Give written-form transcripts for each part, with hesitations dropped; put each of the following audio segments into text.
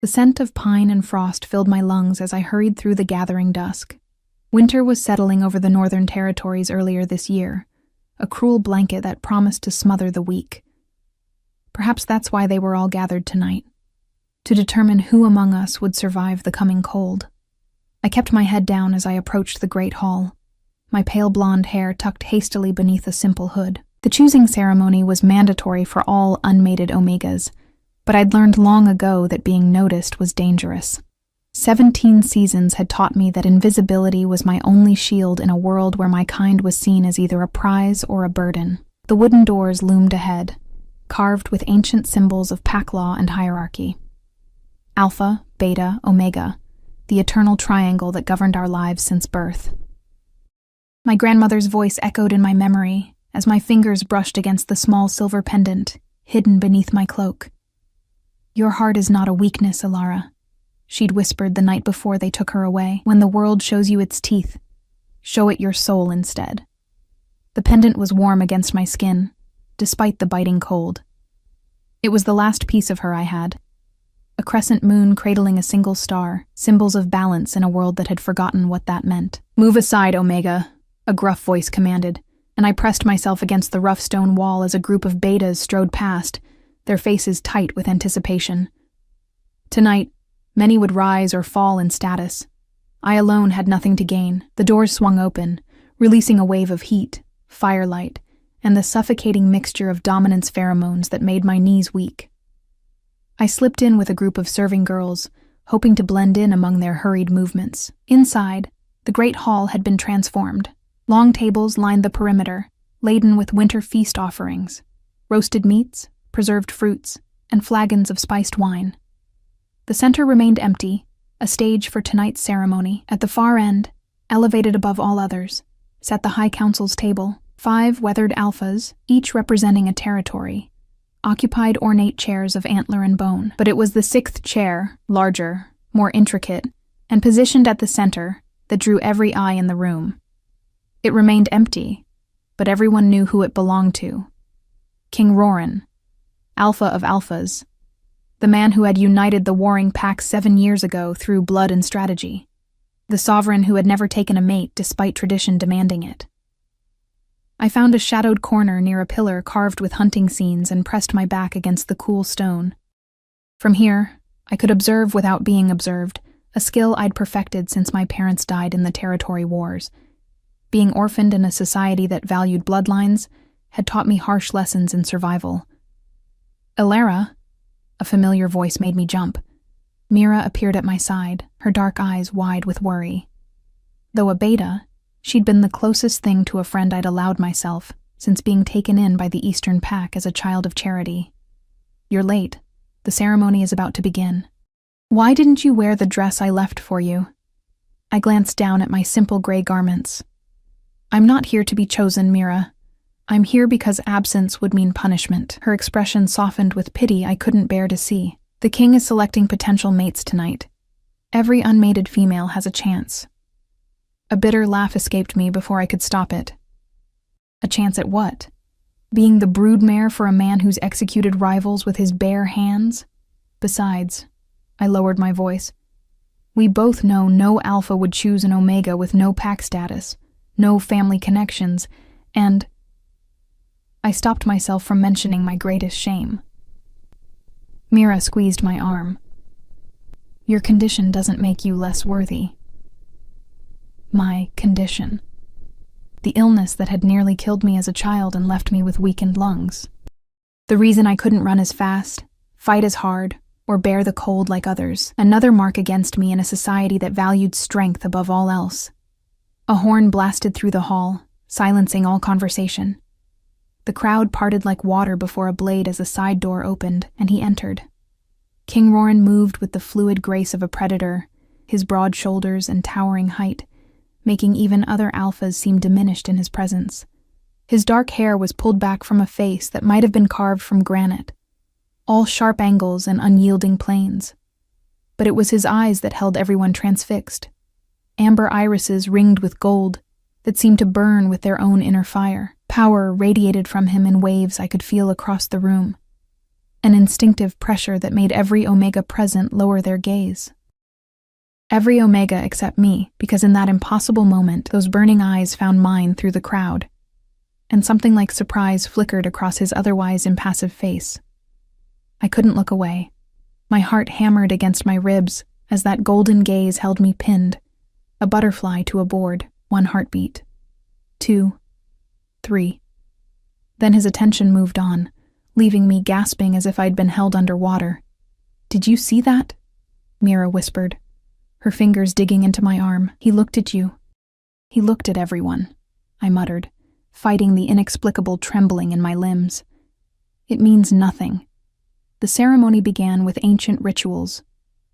The scent of pine and frost filled my lungs as I hurried through the gathering dusk. Winter was settling over the northern territories earlier this year, a cruel blanket that promised to smother the weak. Perhaps that's why they were all gathered tonight, to determine who among us would survive the coming cold. I kept my head down as I approached the great hall, my pale blonde hair tucked hastily beneath a simple hood. The choosing ceremony was mandatory for all unmated Omegas, but I'd learned long ago that being noticed was dangerous. 17 seasons had taught me that invisibility was my only shield in a world where my kind was seen as either a prize or a burden. The wooden doors loomed ahead, carved with ancient symbols of pack law and hierarchy. Alpha, Beta, Omega, the eternal triangle that governed our lives since birth. My grandmother's voice echoed in my memory as my fingers brushed against the small silver pendant hidden beneath my cloak. "Your heart is not a weakness, Alara," she'd whispered the night before they took her away. "When the world shows you its teeth, show it your soul instead." The pendant was warm against my skin, despite the biting cold. It was the last piece of her I had. A crescent moon cradling a single star, symbols of balance in a world that had forgotten what that meant. "Move aside, Omega," a gruff voice commanded, and I pressed myself against the rough stone wall as a group of betas strode past, their faces tight with anticipation. Tonight, many would rise or fall in status. I alone had nothing to gain. The doors swung open, releasing a wave of heat, firelight, and the suffocating mixture of dominance pheromones that made my knees weak. I slipped in with a group of serving girls, hoping to blend in among their hurried movements. Inside, the great hall had been transformed. Long tables lined the perimeter, laden with winter feast offerings, roasted meats, preserved fruits, and flagons of spiced wine. The center remained empty, a stage for tonight's ceremony. At the far end, elevated above all others, sat the High Council's table. 5 weathered alphas, each representing a territory, occupied ornate chairs of antler and bone. But it was the 6th chair, larger, more intricate, and positioned at the center, that drew every eye in the room. It remained empty, but everyone knew who it belonged to. King Roran, Alpha of Alphas, the man who had united the warring pack 7 years ago through blood and strategy, the sovereign who had never taken a mate despite tradition demanding it. I found a shadowed corner near a pillar carved with hunting scenes and pressed my back against the cool stone. From here, I could observe without being observed, a skill I'd perfected since my parents died in the territory wars. Being orphaned in a society that valued bloodlines had taught me harsh lessons in survival. "Alara," a familiar voice made me jump. Mira appeared at my side, her dark eyes wide with worry. Though a beta, she'd been the closest thing to a friend I'd allowed myself since being taken in by the Eastern Pack as a child of charity. "You're late. The ceremony is about to begin." "Why didn't you wear the dress I left for you?" I glanced down at my simple gray garments. "I'm not here to be chosen, Mira. I'm here because absence would mean punishment." Her expression softened with pity I couldn't bear to see. "The king is selecting potential mates tonight. Every unmated female has a chance." A bitter laugh escaped me before I could stop it. A chance at what? Being the broodmare for a man who's executed rivals with his bare hands? Besides, I lowered my voice, we both know no alpha would choose an omega with no pack status, no family connections, and I stopped myself from mentioning my greatest shame. Mira squeezed my arm. "Your condition doesn't make you less worthy." My condition. The illness that had nearly killed me as a child and left me with weakened lungs. The reason I couldn't run as fast, fight as hard, or bear the cold like others. Another mark against me in a society that valued strength above all else. A horn blasted through the hall, silencing all conversation. The crowd parted like water before a blade as a side door opened, and he entered. King Roran moved with the fluid grace of a predator, his broad shoulders and towering height, making even other alphas seem diminished in his presence. His dark hair was pulled back from a face that might have been carved from granite, all sharp angles and unyielding planes. But it was his eyes that held everyone transfixed, amber irises ringed with gold that seemed to burn with their own inner fire. Power radiated from him in waves I could feel across the room. an instinctive pressure that made every Omega present lower their gaze. Every Omega except me, because in that impossible moment, those burning eyes found mine through the crowd, and something like surprise flickered across his otherwise impassive face. I couldn't look away. My heart hammered against my ribs as that golden gaze held me pinned, a butterfly to a board, 1 heartbeat, 2, 3. Then his attention moved on, leaving me gasping as if I'd been held underwater. "Did you see that?" Mira whispered, her fingers digging into my arm. "He looked at you." "He looked at everyone," I muttered, fighting the inexplicable trembling in my limbs. "It means nothing." The ceremony began with ancient rituals,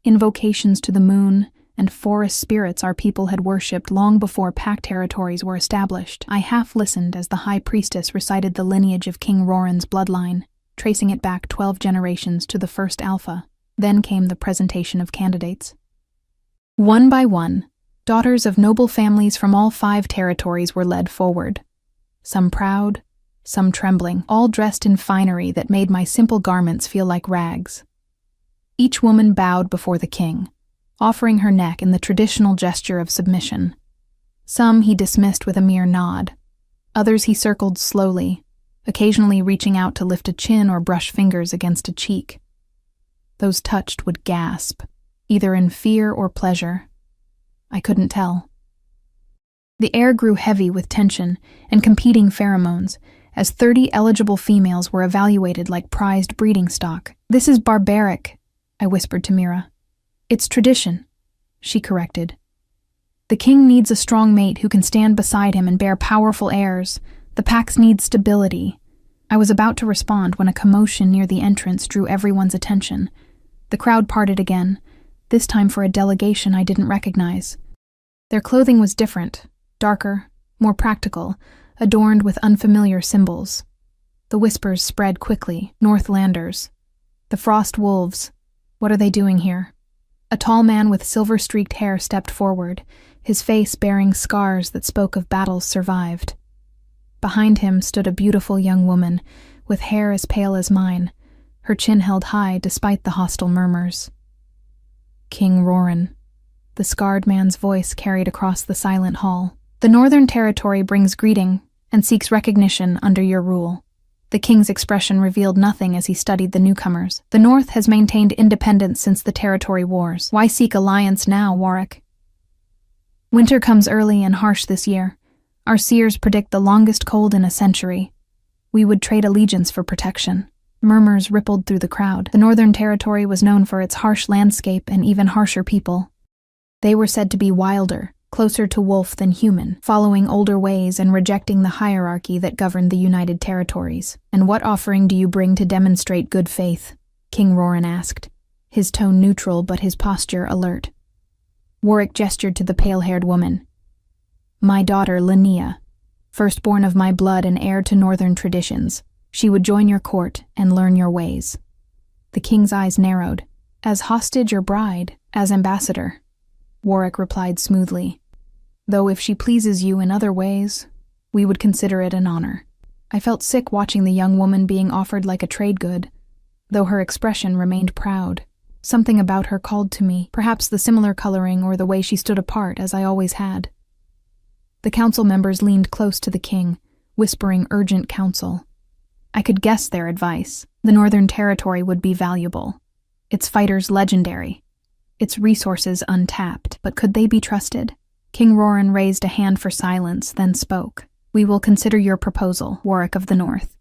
invocations to the moon and forest spirits our people had worshipped long before pack territories were established. I half listened as the high priestess recited the lineage of King Roran's bloodline, tracing it back 12 generations to the first Alpha. Then came the presentation of candidates. One by one, daughters of noble families from all 5 territories were led forward. Some proud, some trembling, all dressed in finery that made my simple garments feel like rags. Each woman bowed before the king, offering her neck in the traditional gesture of submission. Some he dismissed with a mere nod. Others he circled slowly, occasionally reaching out to lift a chin or brush fingers against a cheek. Those touched would gasp, either in fear or pleasure. I couldn't tell. The air grew heavy with tension and competing pheromones as 30 eligible females were evaluated like prized breeding stock. "This is barbaric," I whispered to Mira. "It's tradition," she corrected. "The king needs a strong mate who can stand beside him and bear powerful heirs. The packs need stability." I was about to respond when a commotion near the entrance drew everyone's attention. The crowd parted again, this time for a delegation I didn't recognize. Their clothing was different, darker, more practical, adorned with unfamiliar symbols. The whispers spread quickly. "Northlanders. The Frost Wolves. What are they doing here?" A tall man with silver-streaked hair stepped forward, his face bearing scars that spoke of battles survived. Behind him stood a beautiful young woman, with hair as pale as mine, her chin held high despite the hostile murmurs. "King Roran," the scarred man's voice carried across the silent hall. "The Northern Territory brings greeting and seeks recognition under your rule." The king's expression revealed nothing as he studied the newcomers. "The North has maintained independence since the territory wars. Why seek alliance now, Warwick?" "Winter comes early and harsh this year. Our seers predict the longest cold in a century. We would trade allegiance for protection." Murmurs rippled through the crowd. The Northern Territory was known for its harsh landscape and even harsher people. They were said to be wilder, closer to wolf than human, following older ways and rejecting the hierarchy that governed the United Territories. "And what offering do you bring to demonstrate good faith?" King Roran asked, his tone neutral but his posture alert. Warwick gestured to the pale-haired woman. "My daughter, Linnea, firstborn of my blood and heir to Northern traditions. She would join your court and learn your ways." The king's eyes narrowed. "As hostage or bride, as ambassador," Warwick replied smoothly. "Though if she pleases you in other ways, we would consider it an honor." I felt sick watching the young woman being offered like a trade good, though her expression remained proud. Something about her called to me, perhaps the similar coloring or the way she stood apart as I always had. The council members leaned close to the king, whispering urgent counsel. I could guess their advice. The Northern Territory would be valuable, its fighters legendary, its resources untapped, but could they be trusted? King Roran raised a hand for silence, then spoke. "We will consider your proposal, Warwick of the North.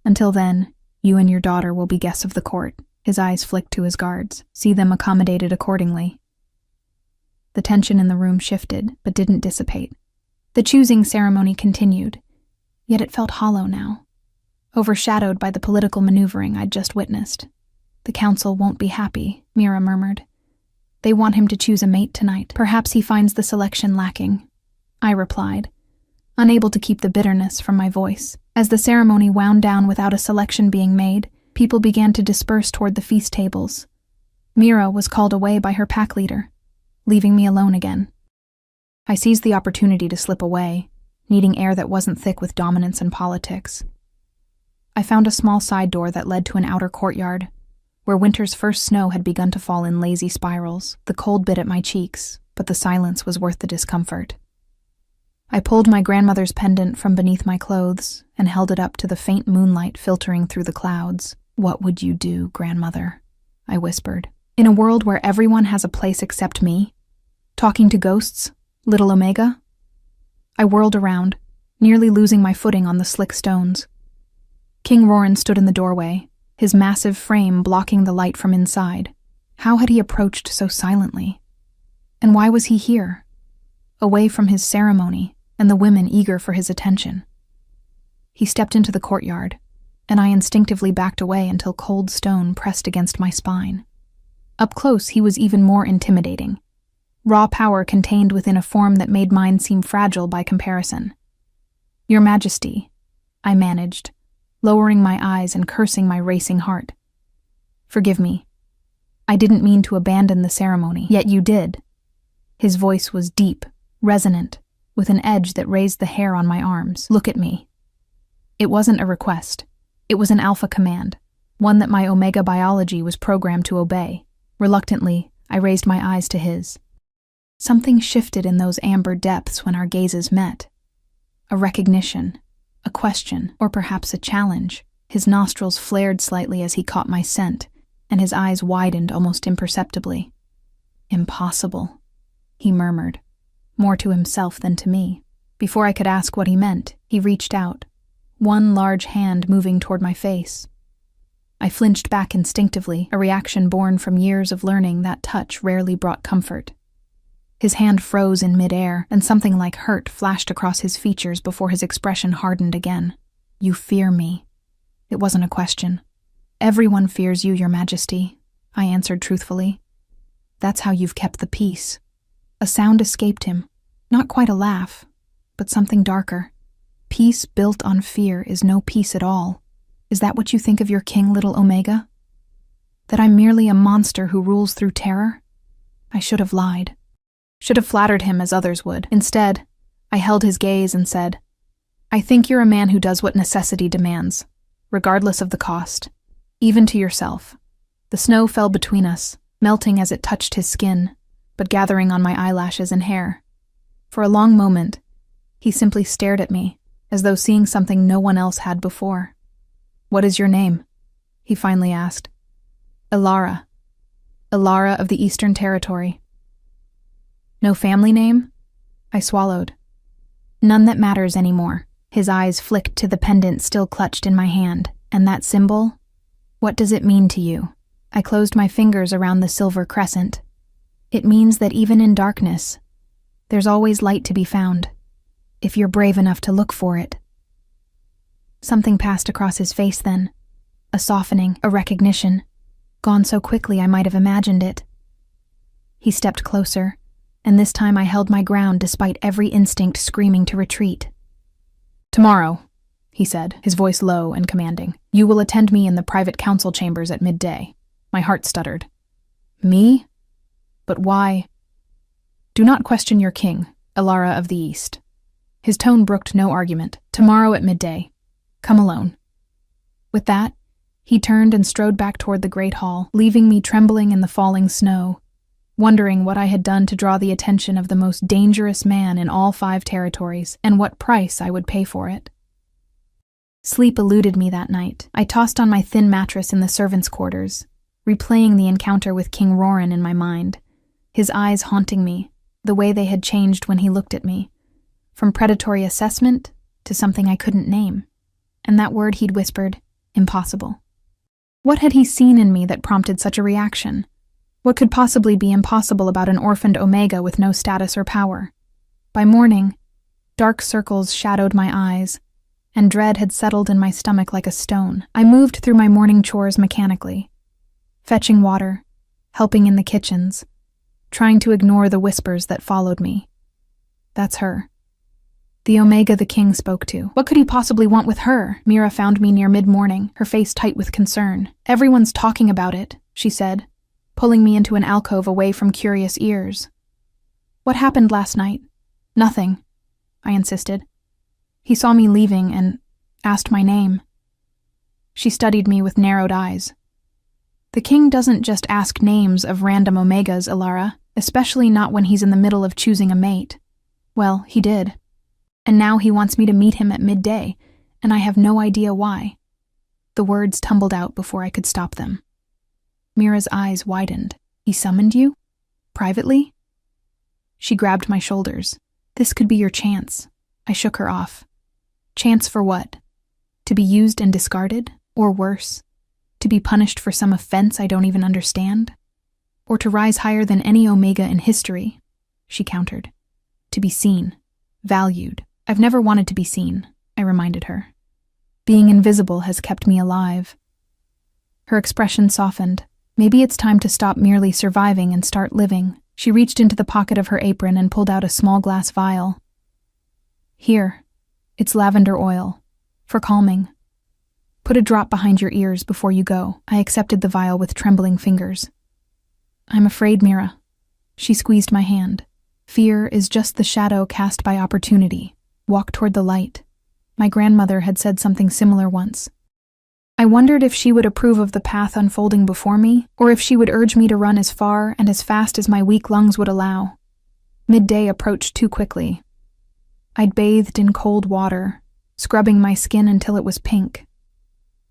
Until then, you and your daughter will be guests of the court." His eyes flicked to his guards. "See them accommodated accordingly." The tension in the room shifted, but didn't dissipate. The choosing ceremony continued, yet it felt hollow now, overshadowed by the political maneuvering I'd just witnessed. "The council won't be happy," Mira murmured. "They want him to choose a mate tonight. Perhaps he finds the selection lacking," I replied, unable to keep the bitterness from my voice. As the ceremony wound down without a selection being made, people began to disperse toward the feast tables. Mira was called away by her pack leader, leaving me alone again. I seized the opportunity to slip away, needing air that wasn't thick with dominance and politics. I found a small side door that led to an outer courtyard, where winter's first snow had begun to fall in lazy spirals. The cold bit at my cheeks, but the silence was worth the discomfort. I pulled my grandmother's pendant from beneath my clothes and held it up to the faint moonlight filtering through the clouds. "What would you do, grandmother?" I whispered. "In a world where everyone has a place except me? Talking to ghosts? Little Omega?" I whirled around, nearly losing my footing on the slick stones. King Roran stood in the doorway, his massive frame blocking the light from inside. How had he approached so silently? And why was he here? Away from his ceremony and the women eager for his attention. He stepped into the courtyard, and I instinctively backed away until cold stone pressed against my spine. Up close, he was even more intimidating. Raw power contained within a form that made mine seem fragile by comparison. "Your Majesty," I managed, lowering my eyes and cursing my racing heart. "Forgive me. I didn't mean to abandon the ceremony, yet you did." His voice was deep, resonant, with an edge that raised the hair on my arms. "Look at me." It wasn't a request. It was an alpha command, one that my Omega biology was programmed to obey. Reluctantly, I raised my eyes to his. Something shifted in those amber depths when our gazes met. A recognition, a question, or perhaps a challenge. His nostrils flared slightly as he caught my scent, and his eyes widened almost imperceptibly. "Impossible," he murmured, more to himself than to me. Before I could ask what he meant, he reached out, one large hand moving toward my face. I flinched back instinctively, a reaction born from years of learning that touch rarely brought comfort. His hand froze in midair, and something like hurt flashed across his features before his expression hardened again. "You fear me." It wasn't a question. "Everyone fears you, Your Majesty," I answered truthfully. "That's how you've kept the peace." A sound escaped him, not quite a laugh, but something darker. "Peace built on fear is no peace at all. Is that what you think of your king, little Omega? That I'm merely a monster who rules through terror?" I should have lied. Should have flattered him as others would. Instead, I held his gaze and said, "I think you're a man who does what necessity demands, regardless of the cost, even to yourself." The snow fell between us, melting as it touched his skin, but gathering on my eyelashes and hair. For a long moment, he simply stared at me, as though seeing something no one else had before. "What is your name?" he finally asked. "Ilara. Ilara of the Eastern Territory." "No family name?" I swallowed. "None that matters anymore." His eyes flicked to the pendant still clutched in my hand. "And that symbol? What does it mean to you?" I closed my fingers around the silver crescent. "It means that even in darkness, there's always light to be found, if you're brave enough to look for it." Something passed across his face then. A softening, a recognition, gone so quickly I might have imagined it. He stepped closer, and this time I held my ground despite every instinct screaming to retreat. "Tomorrow," he said, his voice low and commanding, "you will attend me in the private council chambers at midday." My heart stuttered. "Me? But why?" "Do not question your king, Ilara of the East." His tone brooked no argument. "Tomorrow at midday. Come alone." With that, he turned and strode back toward the great hall, leaving me trembling in the falling snow, wondering what I had done to draw the attention of the most dangerous man in all 5 territories, and what price I would pay for it. Sleep eluded me that night. I tossed on my thin mattress in the servants' quarters, replaying the encounter with King Roran in my mind, his eyes haunting me, the way they had changed when he looked at me, from predatory assessment to something I couldn't name. And that word he'd whispered, impossible. What had he seen in me that prompted such a reaction? What could possibly be impossible about an orphaned Omega with no status or power? By morning, dark circles shadowed my eyes, and dread had settled in my stomach like a stone. I moved through my morning chores mechanically, fetching water, helping in the kitchens, trying to ignore the whispers that followed me. That's her. The Omega the king spoke to. What could he possibly want with her? Mira found me near mid-morning, her face tight with concern. "Everyone's talking about it," she said, pulling me into an alcove away from curious ears. "What happened last night?" "Nothing," I insisted. "He saw me leaving and asked my name." She studied me with narrowed eyes. The king doesn't just ask names of random omegas, Ilara, especially not when he's in the middle of choosing a mate. Well, he did. And now he wants me to meet him at midday, and I have no idea why. The words tumbled out before I could stop them. Mira's eyes widened. He summoned you? Privately? She grabbed my shoulders. This could be your chance. I shook her off. Chance for what? To be used and discarded? Or worse? To be punished for some offense I don't even understand? Or to rise higher than any omega in history? She countered. To be seen. Valued. I've never wanted to be seen, I reminded her. Being invisible has kept me alive. Her expression softened. Maybe it's time to stop merely surviving and start living. She reached into the pocket of her apron and pulled out a small glass vial. Here. It's lavender oil. For calming. Put a drop behind your ears before you go. I accepted the vial with trembling fingers. I'm afraid, Mira. She squeezed my hand. Fear is just the shadow cast by opportunity. Walk toward the light. My grandmother had said something similar once. I wondered if she would approve of the path unfolding before me, or if she would urge me to run as far and as fast as my weak lungs would allow. Midday approached too quickly. I'd bathed in cold water, scrubbing my skin until it was pink.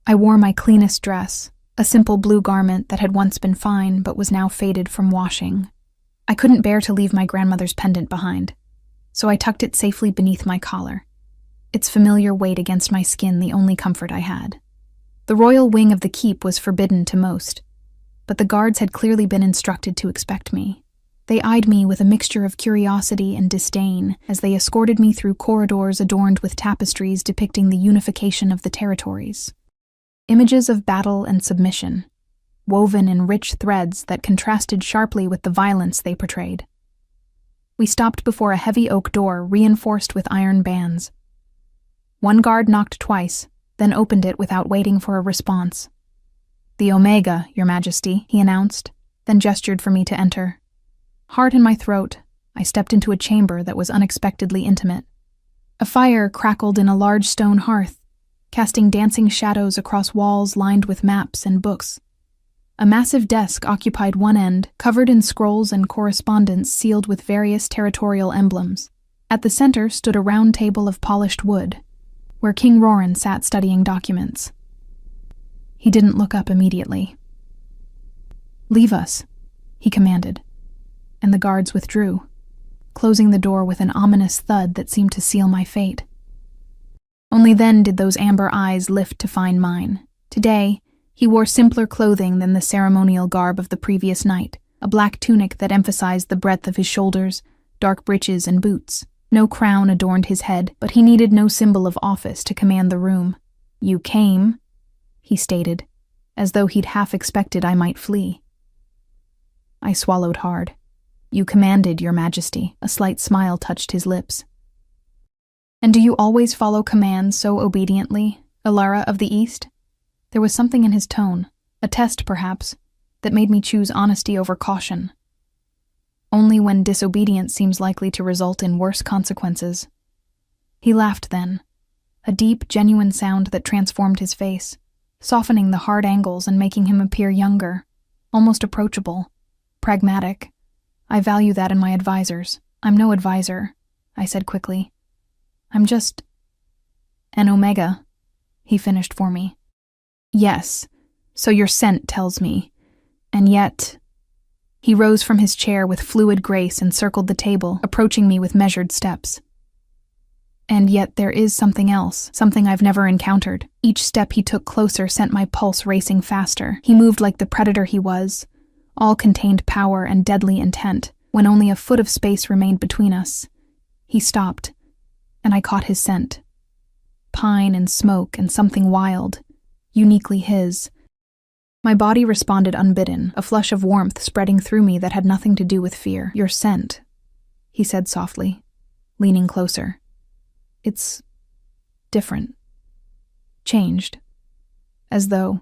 I wore my cleanest dress, a simple blue garment that had once been fine but was now faded from washing. I couldn't bear to leave my grandmother's pendant behind, so I tucked it safely beneath my collar. Its familiar weight against my skin the only comfort I had. The royal wing of the keep was forbidden to most, but the guards had clearly been instructed to expect me. They eyed me with a mixture of curiosity and disdain as they escorted me through corridors adorned with tapestries depicting the unification of the territories. Images of battle and submission, woven in rich threads that contrasted sharply with the violence they portrayed. We stopped before a heavy oak door reinforced with iron bands. One guard knocked twice, then opened it without waiting for a response. The Omega, Your Majesty, he announced, then gestured for me to enter. Heart in my throat, I stepped into a chamber that was unexpectedly intimate. A fire crackled in a large stone hearth, casting dancing shadows across walls lined with maps and books. A massive desk occupied one end, covered in scrolls and correspondence sealed with various territorial emblems. At the center stood a round table of polished wood, where King Roran sat studying documents. He didn't look up immediately. Leave us, he commanded, and the guards withdrew, closing the door with an ominous thud that seemed to seal my fate. Only then did those amber eyes lift to find mine. Today, he wore simpler clothing than the ceremonial garb of the previous night, a black tunic that emphasized the breadth of his shoulders, dark breeches and boots. No crown adorned his head, but he needed no symbol of office to command the room. You came, he stated, as though he'd half expected I might flee. I swallowed hard. You commanded, Your Majesty. A slight smile touched his lips. And do you always follow commands so obediently, Ilara of the East? There was something in his tone, a test perhaps, that made me choose honesty over caution. Only when disobedience seems likely to result in worse consequences. He laughed then, a deep, genuine sound that transformed his face, softening the hard angles and making him appear younger, almost approachable, pragmatic. I value that in my advisors. I'm no advisor, I said quickly. I'm just an Omega, he finished for me. Yes, so your scent tells me. And yet... He rose from his chair with fluid grace and circled the table, approaching me with measured steps. And yet there is something else, something I've never encountered. Each step he took closer sent my pulse racing faster. He moved like the predator he was. All contained power and deadly intent, when only a foot of space remained between us. He stopped, and I caught his scent. Pine and smoke and something wild, uniquely his. My body responded unbidden, a flush of warmth spreading through me that had nothing to do with fear. Your scent, he said softly, leaning closer. It's different. Changed. As though...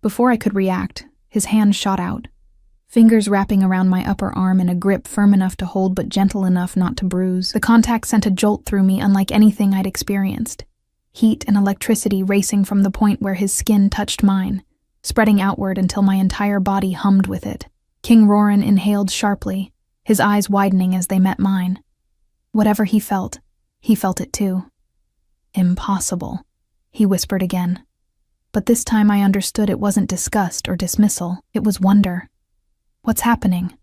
Before I could react, his hand shot out, fingers wrapping around my upper arm in a grip firm enough to hold but gentle enough not to bruise. The contact sent a jolt through me unlike anything I'd experienced. Heat and electricity racing from the point where his skin touched mine. spreading outward until my entire body hummed with it. King Roran inhaled sharply, his eyes widening as they met mine. Whatever he felt it too. Impossible, he whispered again. But this time I understood it wasn't disgust or dismissal, it was wonder. What's happening?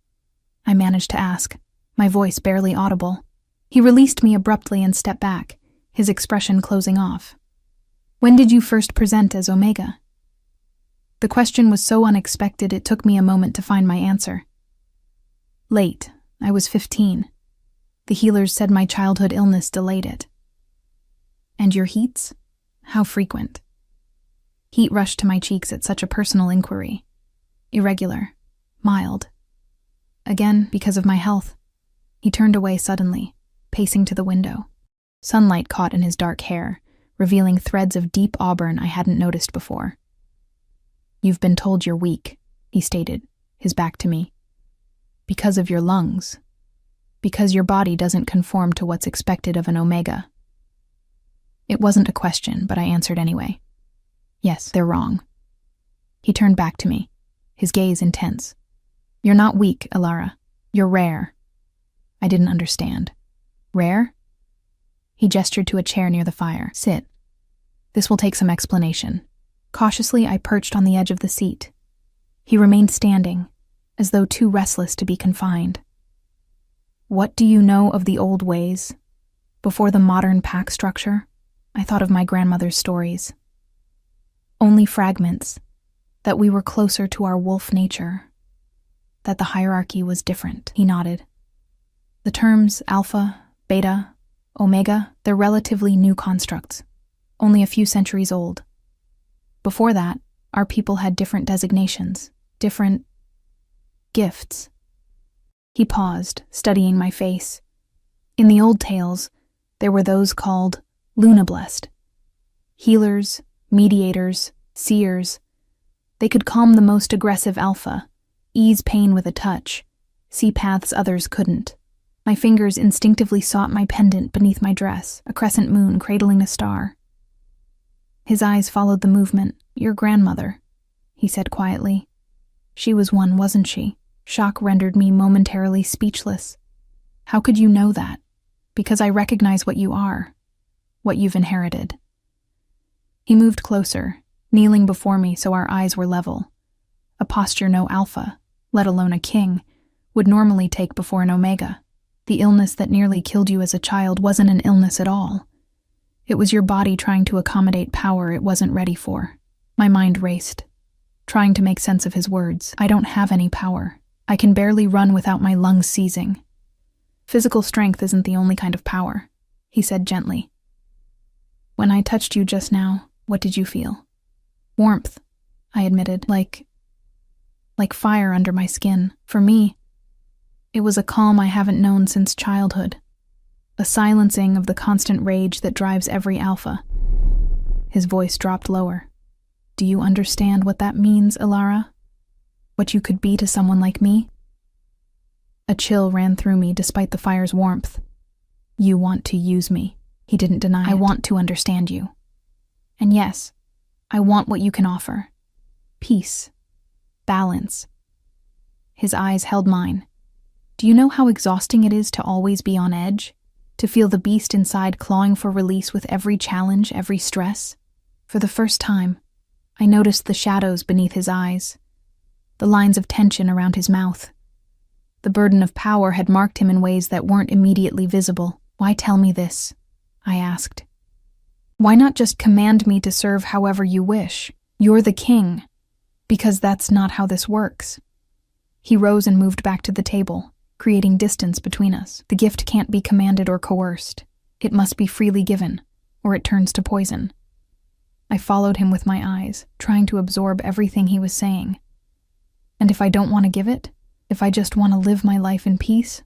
I managed to ask, my voice barely audible. He released me abruptly and stepped back, his expression closing off. When did you first present as Omega? The question was so unexpected it took me a moment to find my answer. Late. I was 15. The healers said my childhood illness delayed it. And your heats? How frequent? Heat rushed to my cheeks at such a personal inquiry. Irregular. Mild. Again, because of my health. He turned away suddenly, pacing to the window. Sunlight caught in his dark hair, revealing threads of deep auburn I hadn't noticed before. You've been told you're weak, he stated, his back to me. Because of your lungs. Because your body doesn't conform to what's expected of an Omega. It wasn't a question, but I answered anyway. Yes, they're wrong. He turned back to me, his gaze intense. You're not weak, Alara. You're rare. I didn't understand. Rare? He gestured to a chair near the fire. Sit. This will take some explanation. Cautiously, I perched on the edge of the seat. He remained standing, as though too restless to be confined. What do you know of the old ways? Before the modern pack structure, I thought of my grandmother's stories. Only fragments, that we were closer to our wolf nature, that the hierarchy was different. He nodded. The terms alpha, beta, omega, they're relatively new constructs, only a few centuries old. Before that, our people had different designations, different gifts. He paused, studying my face. In the old tales, there were those called Luna-blessed. Healers, mediators, seers. They could calm the most aggressive alpha, ease pain with a touch, see paths others couldn't. My fingers instinctively sought my pendant beneath my dress, a crescent moon cradling a star. His eyes followed the movement. Your grandmother, he said quietly. She was one, wasn't she? Shock rendered me momentarily speechless. How could you know that? Because I recognize what you are, what you've inherited. He moved closer, kneeling before me so our eyes were level. A posture no alpha, let alone a king, would normally take before an omega. The illness that nearly killed you as a child wasn't an illness at all. It was your body trying to accommodate power it wasn't ready for. My mind raced, trying to make sense of his words. I don't have any power. I can barely run without my lungs seizing. Physical strength isn't the only kind of power, he said gently. When I touched you just now, what did you feel? Warmth, I admitted, like fire under my skin. For me, it was a calm I haven't known since childhood. A silencing of the constant rage that drives every alpha. His voice dropped lower. Do you understand what that means, Alara? What you could be to someone like me? A chill ran through me despite the fire's warmth. You want to use me, he didn't deny it. I want to understand you. And yes, I want what you can offer. Peace. Balance. His eyes held mine. Do you know how exhausting it is to always be on edge? To feel the beast inside clawing for release with every challenge, every stress? For the first time, I noticed the shadows beneath his eyes, the lines of tension around his mouth. The burden of power had marked him in ways that weren't immediately visible. Why tell me this? I asked. Why not just command me to serve however you wish? You're the king. Because that's not how this works. He rose and moved back to the table, creating distance between us. The gift can't be commanded or coerced. It must be freely given, or it turns to poison. I followed him with my eyes, trying to absorb everything he was saying. And if I don't want to give it? If I just want to live my life in peace?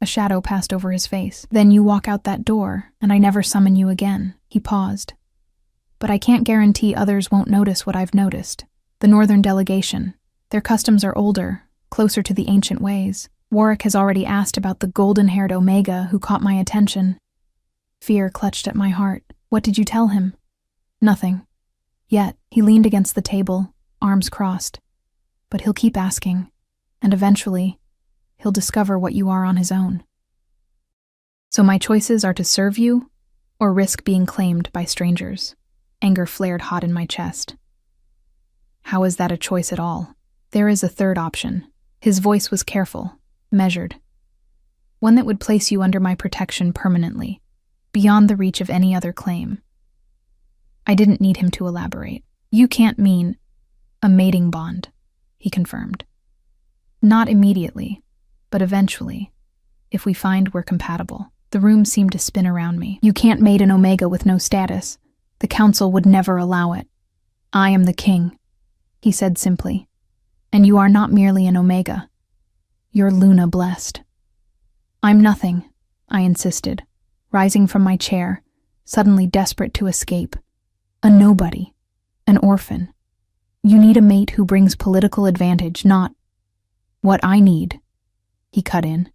A shadow passed over his face. Then you walk out that door, and I never summon you again. He paused. But I can't guarantee others won't notice what I've noticed. The northern delegation. Their customs are older, closer to the ancient ways. Warwick has already asked about the golden-haired Omega who caught my attention. Fear clutched at my heart. What did you tell him? Nothing. Yet, he leaned against the table, arms crossed. But he'll keep asking, and eventually, he'll discover what you are on his own. So my choices are to serve you, or risk being claimed by strangers. Anger flared hot in my chest. How is that a choice at all? There is a third option. His voice was careful, measured. One that would place you under my protection permanently, beyond the reach of any other claim. I didn't need him to elaborate. You can't mean a mating bond, he confirmed. Not immediately, but eventually, if we find we're compatible. The room seemed to spin around me. You can't mate an Omega with no status. The council would never allow it. I am the king, he said simply. And you are not merely an Omega. You're Luna blessed. I'm nothing, I insisted, rising from my chair, suddenly desperate to escape. A nobody, an orphan. You need a mate who brings political advantage, not what I need, he cut in,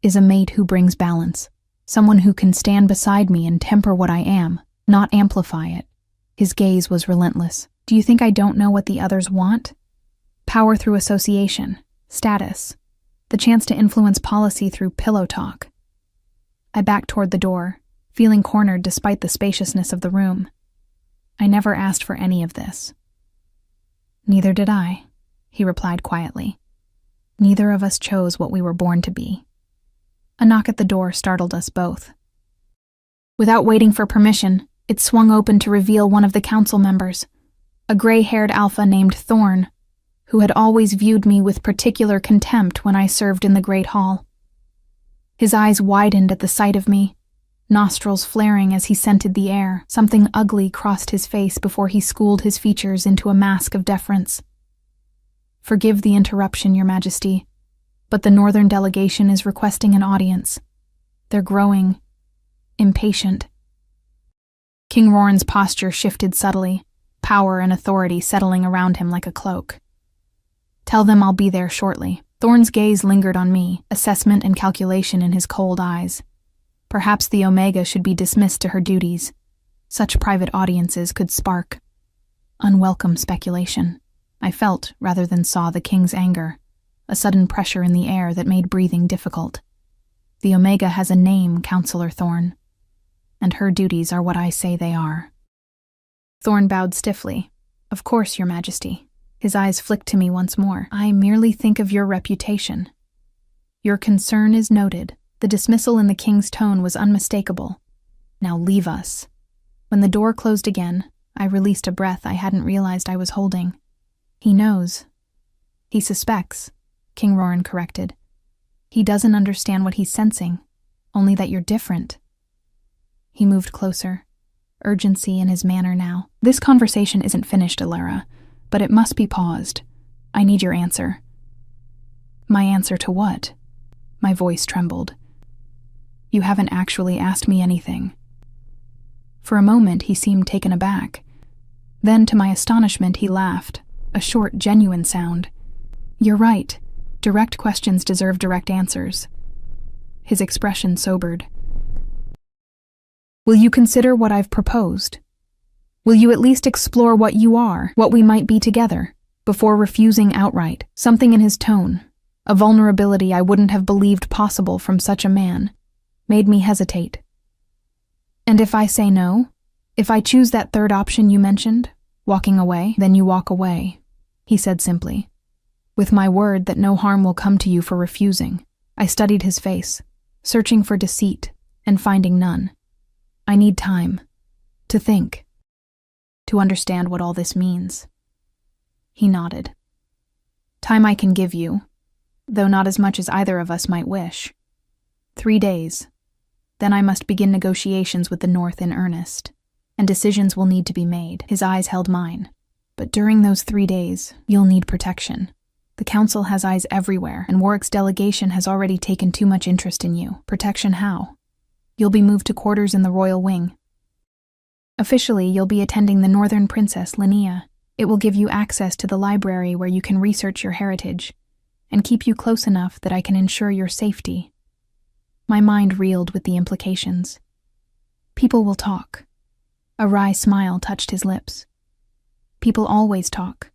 is a mate who brings balance. Someone who can stand beside me and temper what I am, not amplify it. His gaze was relentless. Do you think I don't know what the others want? Power through association, status, the chance to influence policy through pillow talk. I backed toward the door, feeling cornered despite the spaciousness of the room. I never asked for any of this. Neither did I, he replied quietly. Neither of us chose what we were born to be. A knock at the door startled us both. Without waiting for permission, it swung open to reveal one of the council members, a gray-haired alpha named Thorn, who had always viewed me with particular contempt when I served in the Great Hall. His eyes widened at the sight of me, nostrils flaring as he scented the air. Something ugly crossed his face before he schooled his features into a mask of deference. Forgive the interruption, Your Majesty, but the Northern delegation is requesting an audience. They're growing impatient. King Roran's posture shifted subtly, power and authority settling around him like a cloak. Tell them I'll be there shortly. Thorn's gaze lingered on me, assessment and calculation in his cold eyes. Perhaps the Omega should be dismissed to her duties. Such private audiences could spark unwelcome speculation. I felt, rather than saw, the king's anger, a sudden pressure in the air that made breathing difficult. The Omega has a name, Counselor Thorn, and her duties are what I say they are. Thorn bowed stiffly. Of course, Your Majesty. His eyes flicked to me once more. I merely think of your reputation. Your concern is noted. The dismissal in the king's tone was unmistakable. Now leave us. When the door closed again, I released a breath I hadn't realized I was holding. He knows. He suspects, King Roran corrected. He doesn't understand what he's sensing, only that you're different. He moved closer, urgency in his manner now. This conversation isn't finished, Alara, but it must be paused. I need your answer. My answer to what? My voice trembled. You haven't actually asked me anything. For a moment, he seemed taken aback. Then, to my astonishment, he laughed, a short, genuine sound. You're right. Direct questions deserve direct answers. His expression sobered. Will you consider what I've proposed? Will you at least explore what you are, what we might be together, before refusing outright? Something in his tone, a vulnerability I wouldn't have believed possible from such a man, made me hesitate. And if I say no, if I choose that third option you mentioned, walking away, then you walk away, he said simply, with my word that no harm will come to you for refusing. I studied his face, searching for deceit and finding none. I need time, to think, to understand what all this means. He nodded. Time I can give you, though not as much as either of us might wish. 3 days. Then I must begin negotiations with the North in earnest, and decisions will need to be made. His eyes held mine. But during those 3 days, you'll need protection. The Council has eyes everywhere, and Warwick's delegation has already taken too much interest in you. Protection how? You'll be moved to quarters in the Royal Wing. Officially, you'll be attending the Northern Princess, Linnea. It will give you access to the library where you can research your heritage, and keep you close enough that I can ensure your safety. My mind reeled with the implications. People will talk. A wry smile touched his lips. People always talk.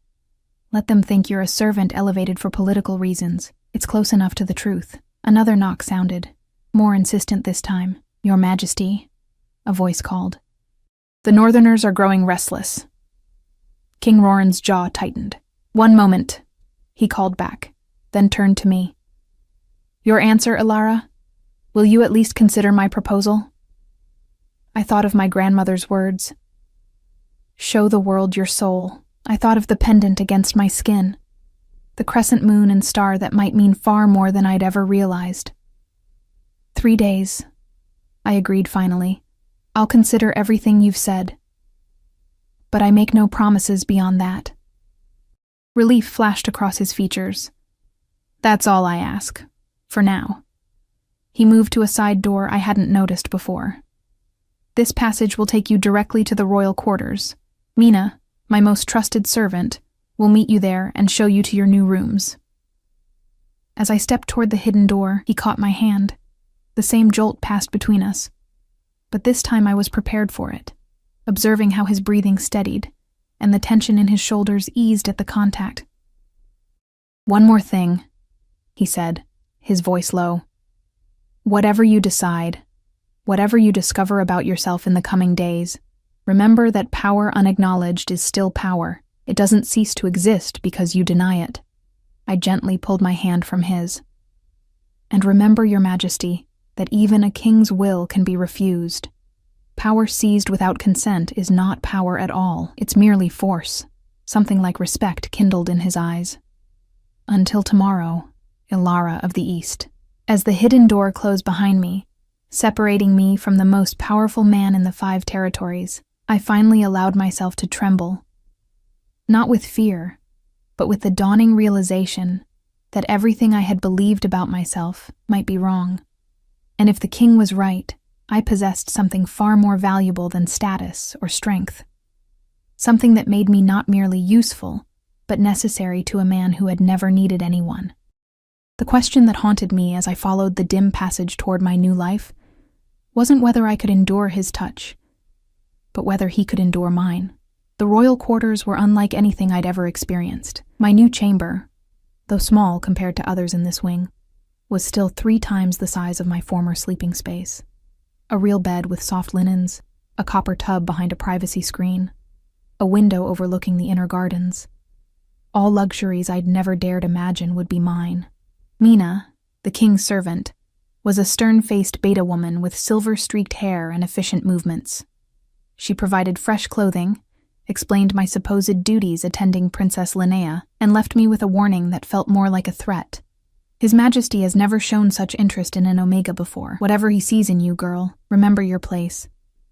Let them think you're a servant elevated for political reasons. It's close enough to the truth. Another knock sounded, more insistent this time. Your Majesty, a voice called. The Northerners are growing restless. King Roran's jaw tightened. One moment, he called back, then turned to me. Your answer, Ilara? Will you at least consider my proposal? I thought of my grandmother's words. Show the world your soul. I thought of the pendant against my skin. The crescent moon and star that might mean far more than I'd ever realized. 3 days, I agreed finally. I'll consider everything you've said. But I make no promises beyond that. Relief flashed across his features. That's all I ask, for now. He moved to a side door I hadn't noticed before. This passage will take you directly to the royal quarters. Mina, my most trusted servant, will meet you there and show you to your new rooms. As I stepped toward the hidden door, he caught my hand. The same jolt passed between us. But this time I was prepared for it, observing how his breathing steadied, and the tension in his shoulders eased at the contact. One more thing, he said, his voice low. Whatever you decide, whatever you discover about yourself in the coming days, remember that power unacknowledged is still power. It doesn't cease to exist because you deny it. I gently pulled my hand from his. And remember, Your Majesty, that even a king's will can be refused. Power seized without consent is not power at all. It's merely force. Something like respect kindled in his eyes. Until tomorrow, Ilara of the East. As the hidden door closed behind me, separating me from the most powerful man in the 5 territories, I finally allowed myself to tremble. Not with fear, but with the dawning realization that everything I had believed about myself might be wrong. And if the king was right, I possessed something far more valuable than status or strength. Something that made me not merely useful, but necessary to a man who had never needed anyone. The question that haunted me as I followed the dim passage toward my new life wasn't whether I could endure his touch, but whether he could endure mine. The royal quarters were unlike anything I'd ever experienced. My new chamber, though small compared to others in this wing, was still 3 times the size of my former sleeping space. A real bed with soft linens, a copper tub behind a privacy screen, a window overlooking the inner gardens. All luxuries I'd never dared imagine would be mine. Mina, the king's servant, was a stern-faced beta woman with silver-streaked hair and efficient movements. She provided fresh clothing, explained my supposed duties attending Princess Linnea, and left me with a warning that felt more like a threat. His Majesty has never shown such interest in an Omega before. Whatever he sees in you, girl, remember your place.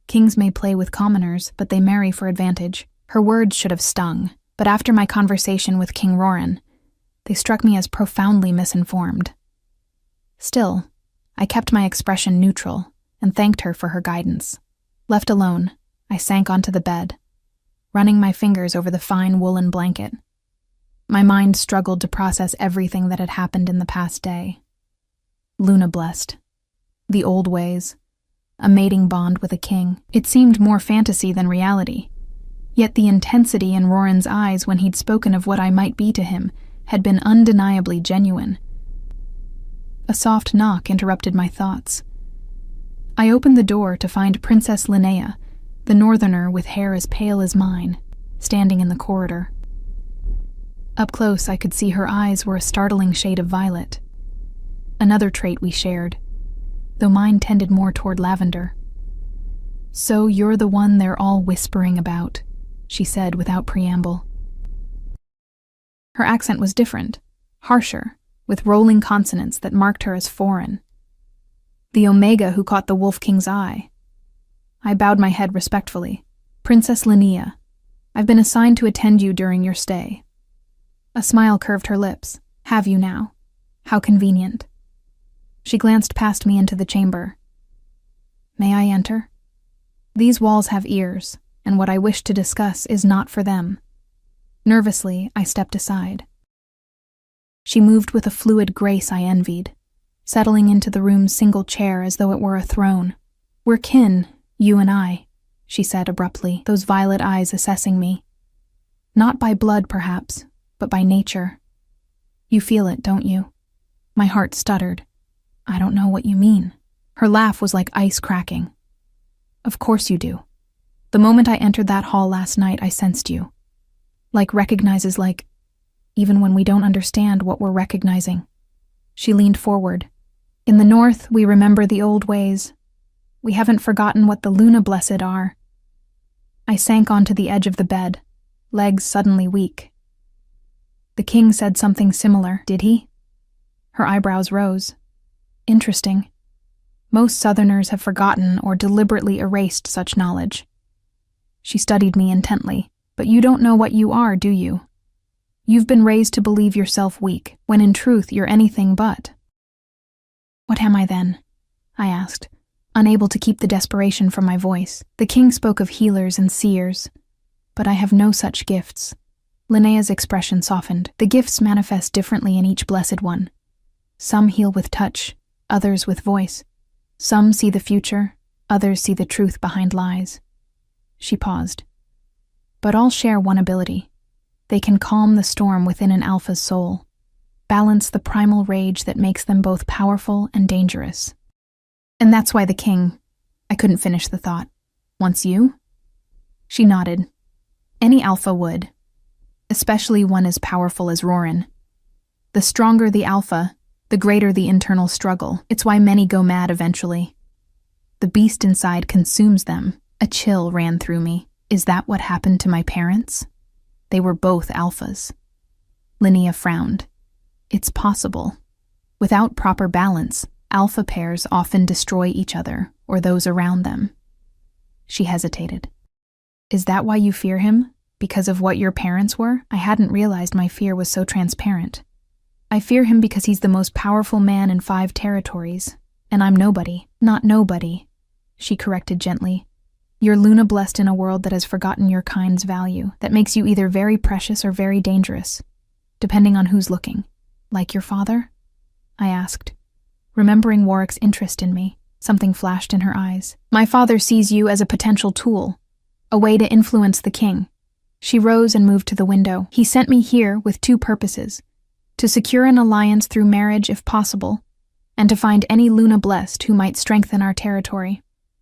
Kings may play with commoners, but they marry for advantage. Her words should have stung, but after my conversation with King Roran, they struck me as profoundly misinformed. Still, I kept my expression neutral and thanked her for her guidance. Left alone, I sank onto the bed, running my fingers over the fine woolen blanket. My mind struggled to process everything that had happened in the past day. Luna blessed. The old ways. A mating bond with a king. It seemed more fantasy than reality. Yet the intensity in Roran's eyes when he'd spoken of what I might be to him had been undeniably genuine. A soft knock interrupted my thoughts. I opened the door to find Princess Linnea, the northerner with hair as pale as mine, standing in the corridor. Up close, I could see her eyes were a startling shade of violet. Another trait we shared, though mine tended more toward lavender. So you're the one they're all whispering about, she said without preamble. Her accent was different, harsher, with rolling consonants that marked her as foreign. The Omega who caught the Wolf King's eye. I bowed my head respectfully. Princess Linnea, I've been assigned to attend you during your stay. A smile curved her lips. Have you now? How convenient. She glanced past me into the chamber. May I enter? These walls have ears, and what I wish to discuss is not for them. Nervously, I stepped aside. She moved with a fluid grace I envied, settling into the room's single chair as though it were a throne. We're kin, you and I, she said abruptly, those violet eyes assessing me. Not by blood, perhaps, but by nature. You feel it, don't you? My heart stuttered. I don't know what you mean. Her laugh was like ice cracking. Of course you do. The moment I entered that hall last night, I sensed you. Like recognizes like, even when we don't understand what we're recognizing. She leaned forward. In the north, we remember the old ways. We haven't forgotten what the Luna Blessed are. I sank onto the edge of the bed, legs suddenly weak. The king said something similar, did he? Her eyebrows rose. Interesting. Most Southerners have forgotten or deliberately erased such knowledge. She studied me intently. But you don't know what you are, do you? You've been raised to believe yourself weak, when in truth you're anything but. What am I then? I asked, unable to keep the desperation from my voice. The king spoke of healers and seers, but I have no such gifts. Linnea's expression softened. The gifts manifest differently in each blessed one. Some heal with touch, others with voice. Some see the future, others see the truth behind lies. She paused. But all share one ability. They can calm the storm within an alpha's soul, balance the primal rage that makes them both powerful and dangerous. And that's why the king, I couldn't finish the thought, wants you? She nodded. Any alpha would, especially one as powerful as Roran. The stronger the alpha, the greater the internal struggle. It's why many go mad eventually. The beast inside consumes them. A chill ran through me. Is that what happened to my parents? They were both alphas. Linnea frowned. It's possible. Without proper balance, alpha pairs often destroy each other or those around them. She hesitated. Is that why you fear him? Because of what your parents were? I hadn't realized my fear was so transparent. I fear him because he's the most powerful man in 5 territories, and I'm nobody. Not nobody, she corrected gently. You're Luna blessed in a world that has forgotten your kind's value, that makes you either very precious or very dangerous, depending on who's looking. Like your father? I asked. Remembering Warwick's interest in me, something flashed in her eyes. My father sees you as a potential tool, a way to influence the king. She rose and moved to the window. He sent me here with 2 purposes: to secure an alliance through marriage if possible, and to find any Luna blessed who might strengthen our territory.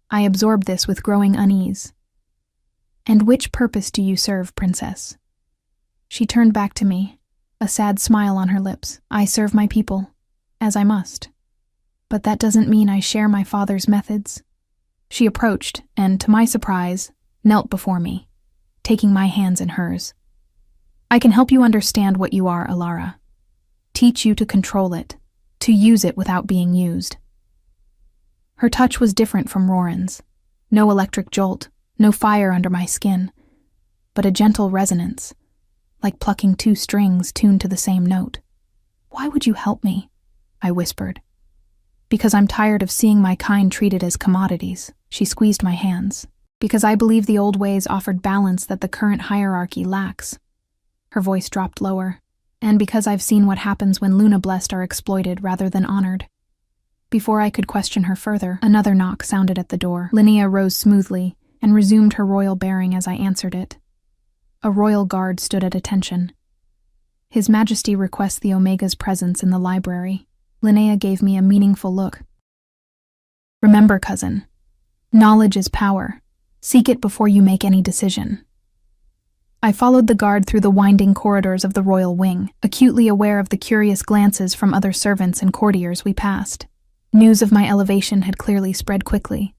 I absorbed this with growing unease. And which purpose do you serve, princess? She turned back to me, a sad smile on her lips. I serve my people, as I must. But that doesn't mean I share my father's methods. She approached, and, to my surprise, knelt before me, taking my hands in hers. I can help you understand what you are, Alara. Teach you to control it, to use it without being used. Her touch was different from Roran's. No electric jolt, no fire under my skin, but a gentle resonance, like plucking 2 strings tuned to the same note. Why would you help me? I whispered. Because I'm tired of seeing my kind treated as commodities. She squeezed my hands. Because I believe the old ways offered balance that the current hierarchy lacks. Her voice dropped lower. And because I've seen what happens when Luna blessed are exploited rather than honored. Before I could question her further, another knock sounded at the door. Linnea rose smoothly and resumed her royal bearing as I answered it. A royal guard stood at attention. His Majesty requests the Omega's presence in the library. Linnea gave me a meaningful look. Remember, cousin, knowledge is power. Seek it before you make any decision. I followed the guard through the winding corridors of the royal wing, acutely aware of the curious glances from other servants and courtiers we passed. News of my elevation had clearly spread quickly.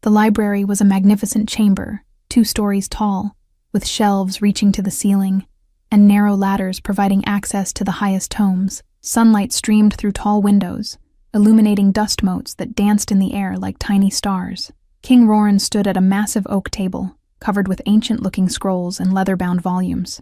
The library was a magnificent chamber, 2 stories tall, with shelves reaching to the ceiling, and narrow ladders providing access to the highest tomes. Sunlight streamed through tall windows, illuminating dust motes that danced in the air like tiny stars. King Roran stood at a massive oak table, covered with ancient-looking scrolls and leather-bound volumes.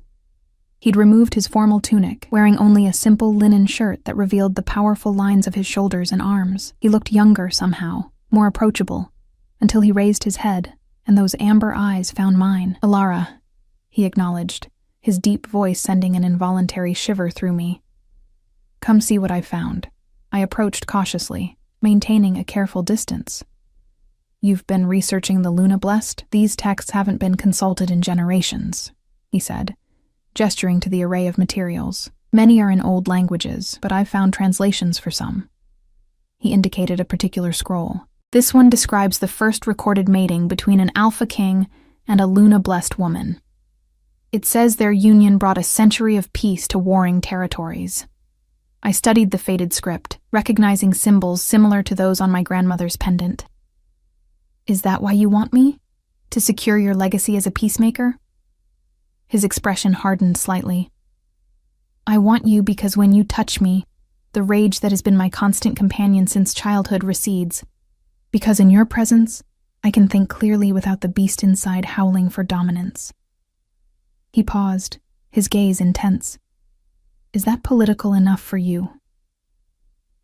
He'd removed his formal tunic, wearing only a simple linen shirt that revealed the powerful lines of his shoulders and arms. He looked younger somehow, more approachable, until he raised his head, and those amber eyes found mine. Alara, he acknowledged, his deep voice sending an involuntary shiver through me. Come see what I found. I approached cautiously, maintaining a careful distance. You've been researching the Luna Blessed? These texts haven't been consulted in generations, he said, gesturing to the array of materials. Many are in old languages, but I've found translations for some. He indicated a particular scroll. This one describes the first recorded mating between an alpha king and a Luna-blessed woman. It says their union brought a century of peace to warring territories. I studied the faded script, recognizing symbols similar to those on my grandmother's pendant. Is that why you want me? To secure your legacy as a peacemaker? His expression hardened slightly. I want you because when you touch me, the rage that has been my constant companion since childhood recedes. Because in your presence, I can think clearly without the beast inside howling for dominance. He paused, his gaze intense. Is that political enough for you?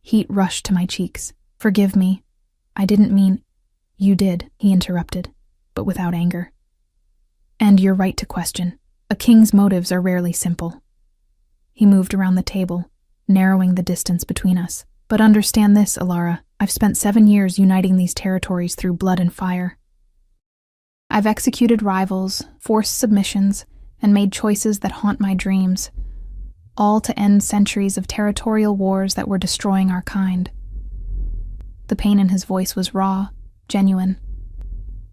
Heat rushed to my cheeks. Forgive me. I didn't mean... You did, he interrupted, but without anger. And you're right to question. A king's motives are rarely simple. He moved around the table, narrowing the distance between us. But understand this, Alara. I've spent 7 years uniting these territories through blood and fire. I've executed rivals, forced submissions, and made choices that haunt my dreams, all to end centuries of territorial wars that were destroying our kind. The pain in his voice was raw, genuine.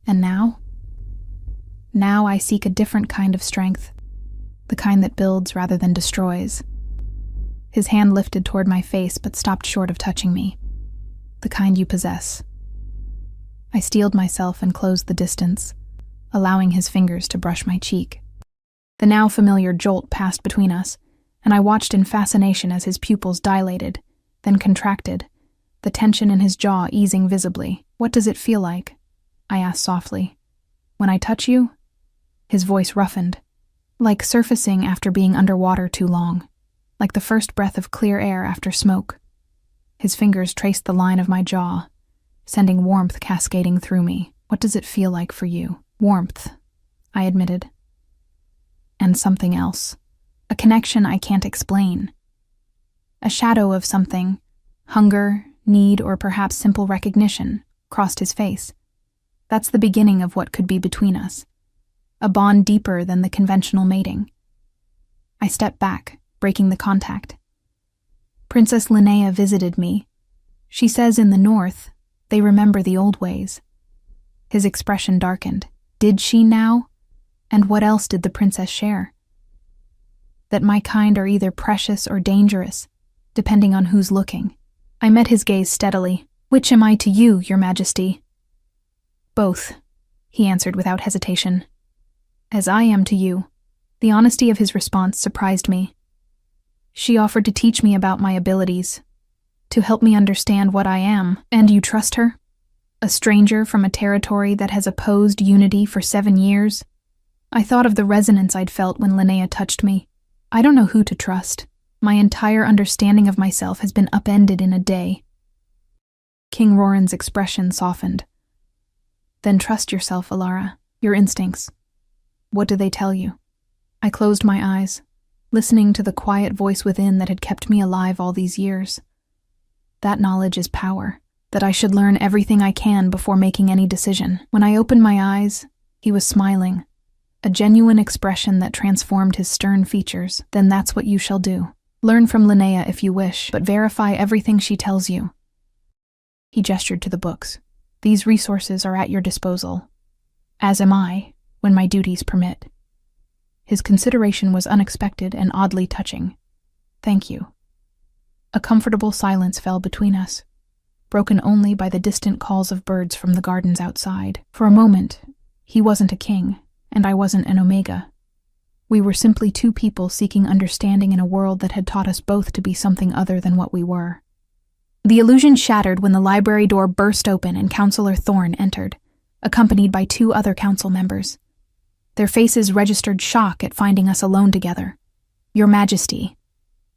And now? Now I seek a different kind of strength, the kind that builds rather than destroys. His hand lifted toward my face but stopped short of touching me. The kind you possess. I steeled myself and closed the distance, allowing his fingers to brush my cheek. The now familiar jolt passed between us, and I watched in fascination as his pupils dilated, then contracted, the tension in his jaw easing visibly. What does it feel like? I asked softly. When I touch you? His voice roughened, like surfacing after being underwater too long, like the first breath of clear air after smoke. His fingers traced the line of my jaw, sending warmth cascading through me. What does it feel like for you? Warmth, I admitted. And something else. A connection I can't explain. A shadow of something, hunger, need, or perhaps simple recognition, crossed his face. That's the beginning of what could be between us. A bond deeper than the conventional mating. I stepped back, breaking the contact. Princess Linnea visited me. She says in the north, they remember the old ways. His expression darkened. Did she now? And what else did the princess share? That my kind are either precious or dangerous, depending on who's looking. I met his gaze steadily. Which am I to you, your majesty? Both, he answered without hesitation. As I am to you. The honesty of his response surprised me. She offered to teach me about my abilities, to help me understand what I am. And you trust her? A stranger from a territory that has opposed unity for 7 years? I thought of the resonance I'd felt when Linnea touched me. I don't know who to trust. My entire understanding of myself has been upended in a day. King Roran's expression softened. Then trust yourself, Alara. Your instincts. What do they tell you? I closed my eyes, listening to the quiet voice within that had kept me alive all these years. That knowledge is power, that I should learn everything I can before making any decision. When I opened my eyes, he was smiling, a genuine expression that transformed his stern features. Then that's what you shall do. Learn from Linnea if you wish, but verify everything she tells you. He gestured to the books. These resources are at your disposal, as am I, when my duties permit. His consideration was unexpected and oddly touching. Thank you. A comfortable silence fell between us, broken only by the distant calls of birds from the gardens outside. For a moment, he wasn't a king, and I wasn't an Omega. We were simply two people seeking understanding in a world that had taught us both to be something other than what we were. The illusion shattered when the library door burst open and Counselor Thorne entered, accompanied by 2 other council members. Their faces registered shock at finding us alone together. Your Majesty,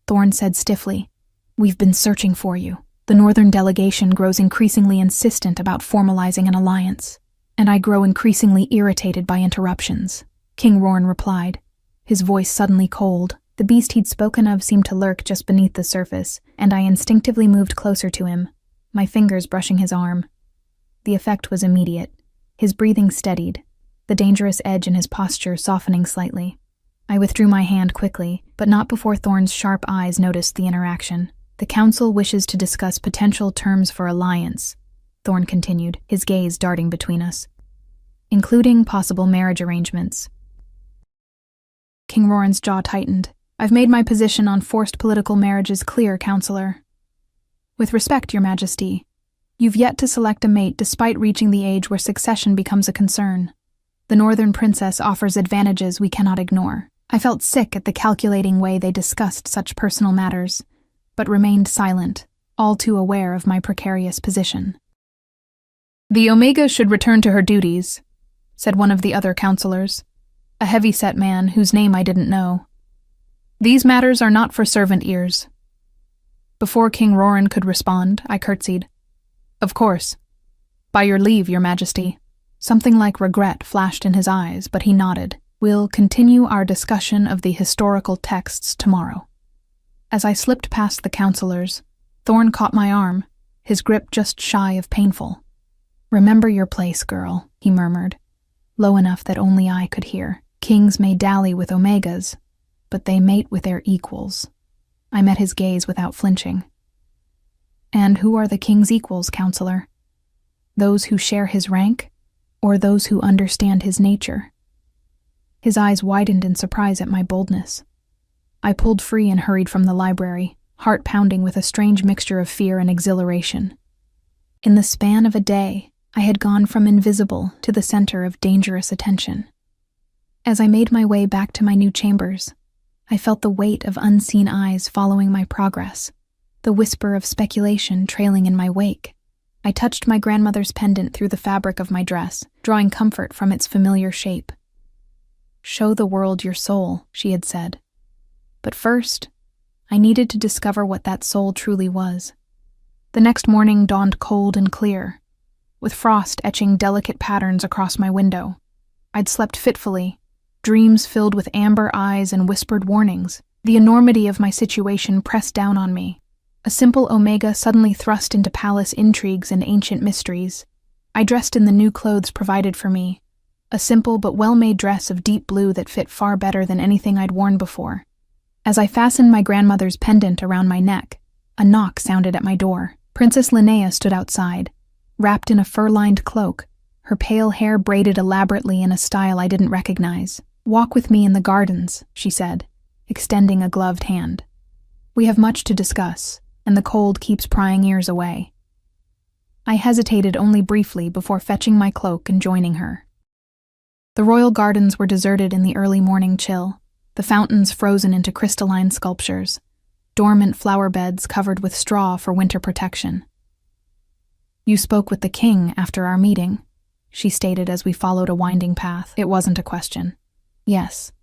Thorne said stiffly, we've been searching for you. The northern delegation grows increasingly insistent about formalizing an alliance, and I grow increasingly irritated by interruptions. King Roran replied, his voice suddenly cold. The beast he'd spoken of seemed to lurk just beneath the surface, and I instinctively moved closer to him, my fingers brushing his arm. The effect was immediate. His breathing steadied, the dangerous edge in his posture softening slightly. I withdrew my hand quickly, but not before Thorn's sharp eyes noticed the interaction. The council wishes to discuss potential terms for alliance, Thorn continued, his gaze darting between us, including possible marriage arrangements. King Roran's jaw tightened. I've made my position on forced political marriages clear, Counselor. With respect, Your Majesty, you've yet to select a mate despite reaching the age where succession becomes a concern. The Northern Princess offers advantages we cannot ignore. I felt sick at the calculating way they discussed such personal matters, but remained silent, all too aware of my precarious position. The Omega should return to her duties, said one of the other counselors, a heavy-set man whose name I didn't know. These matters are not for servant ears. Before King Roran could respond, I curtsied. Of course. By your leave, Your Majesty. Something like regret flashed in his eyes, but he nodded. We'll continue our discussion of the historical texts tomorrow. As I slipped past the counselors, Thorn caught my arm, his grip just shy of painful. Remember your place, girl, he murmured, low enough that only I could hear. Kings may dally with Omegas, but they mate with their equals. I met his gaze without flinching. And who are the king's equals, Counselor? Those who share his rank, or those who understand his nature? His eyes widened in surprise at my boldness. I pulled free and hurried from the library, heart pounding with a strange mixture of fear and exhilaration. In the span of a day, I had gone from invisible to the center of dangerous attention. As I made my way back to my new chambers, I felt the weight of unseen eyes following my progress, the whisper of speculation trailing in my wake. I touched my grandmother's pendant through the fabric of my dress, drawing comfort from its familiar shape. Show the world your soul, she had said. But first, I needed to discover what that soul truly was. The next morning dawned cold and clear, with frost etching delicate patterns across my window. I'd slept fitfully, dreams filled with amber eyes and whispered warnings. The enormity of my situation pressed down on me. A simple Omega suddenly thrust into palace intrigues and ancient mysteries. I dressed in the new clothes provided for me, a simple but well-made dress of deep blue that fit far better than anything I'd worn before. As I fastened my grandmother's pendant around my neck, a knock sounded at my door. Princess Linnea stood outside, wrapped in a fur-lined cloak, her pale hair braided elaborately in a style I didn't recognize. Walk with me in the gardens, she said, extending a gloved hand. We have much to discuss, and the cold keeps prying ears away. I hesitated only briefly before fetching my cloak and joining her. The royal gardens were deserted in the early morning chill, the fountains frozen into crystalline sculptures, dormant flower beds covered with straw for winter protection. You spoke with the king after our meeting, she stated as we followed a winding path. It wasn't a question. Yes.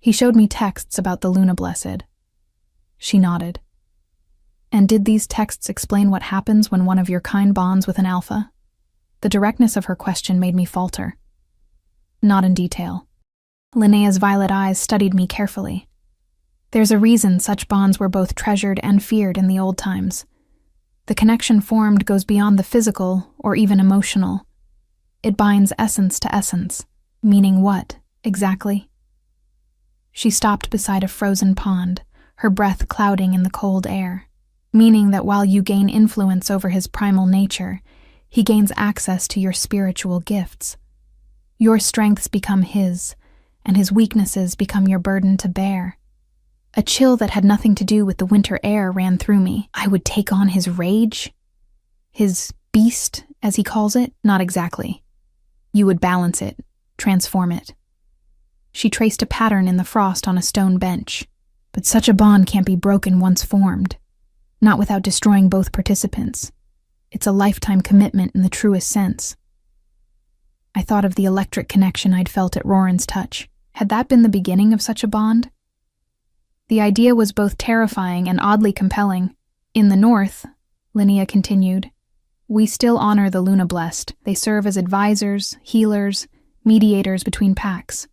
He showed me texts about the Luna Blessed. She nodded. And did these texts explain what happens when one of your kind bonds with an alpha? The directness of her question made me falter. Not in detail. Linnea's violet eyes studied me carefully. There's a reason such bonds were both treasured and feared in the old times. The connection formed goes beyond the physical or even emotional. It binds essence to essence. Meaning what, exactly? She stopped beside a frozen pond, her breath clouding in the cold air. Meaning that while you gain influence over his primal nature, he gains access to your spiritual gifts. Your strengths become his, and his weaknesses become your burden to bear. A chill that had nothing to do with the winter air ran through me. I would take on his rage? His beast, as he calls it? Not exactly. You would balance it, transform it. She traced a pattern in the frost on a stone bench. But such a bond can't be broken once formed. Not without destroying both participants. It's a lifetime commitment in the truest sense. I thought of the electric connection I'd felt at Roran's touch. Had that been the beginning of such a bond? The idea was both terrifying and oddly compelling. In the north, Linnea continued, we still honor the Luna Blessed. They serve as advisors, healers, mediators between packs.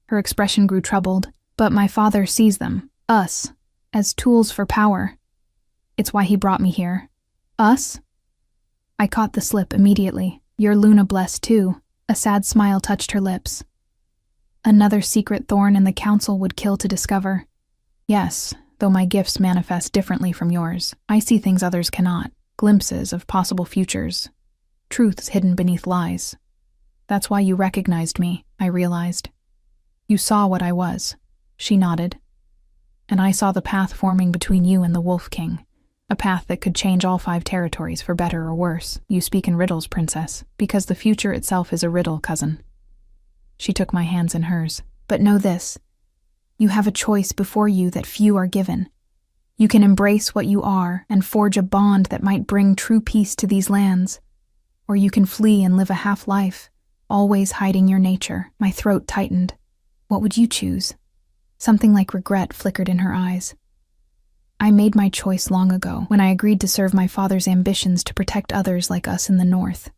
Her expression grew troubled, but my father sees them, us, as tools for power. It's why he brought me here. Us? I caught the slip immediately. You're Luna Blessed too. A sad smile touched her lips. Another secret thorn in the council would kill to discover. Yes, though my gifts manifest differently from yours, I see things others cannot, glimpses of possible futures, truths hidden beneath lies. That's why you recognized me, I realized. You saw what I was. She nodded. And I saw the path forming between you and the Wolf King. A path that could change all 5 territories for better or worse. You speak in riddles, princess, because the future itself is a riddle, cousin. She took my hands in hers. But know this. You have a choice before you that few are given. You can embrace what you are and forge a bond that might bring true peace to these lands. Or you can flee and live a half-life, always hiding your nature. My throat tightened. What would you choose? Something like regret flickered in her eyes. I made my choice long ago, when I agreed to serve my father's ambitions to protect others like us in the north.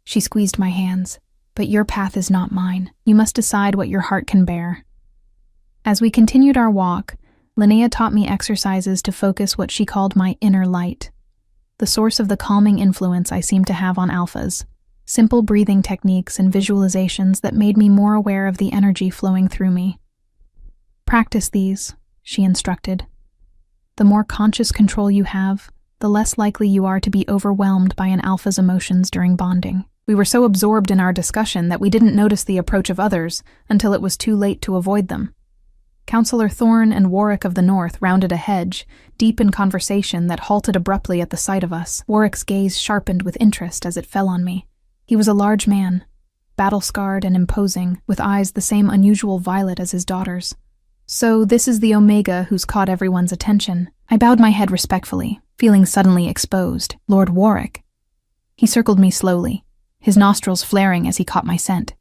She squeezed my hands. But your path is not mine. You must decide what your heart can bear. As we continued our walk, Linnea taught me exercises to focus what she called my inner light, the source of the calming influence I seemed to have on alphas, simple breathing techniques and visualizations that made me more aware of the energy flowing through me. Practice these, she instructed. The more conscious control you have, the less likely you are to be overwhelmed by an alpha's emotions during bonding. We were so absorbed in our discussion that we didn't notice the approach of others until it was too late to avoid them. Councillor Thorne and Warwick of the North rounded a hedge, deep in conversation that halted abruptly at the sight of us. Warwick's gaze sharpened with interest as it fell on me. He was a large man, battle-scarred and imposing, with eyes the same unusual violet as his daughter's. So this is the Omega who's caught everyone's attention. I bowed my head respectfully, feeling suddenly exposed. Lord Warwick. He circled me slowly, his nostrils flaring as he caught my scent.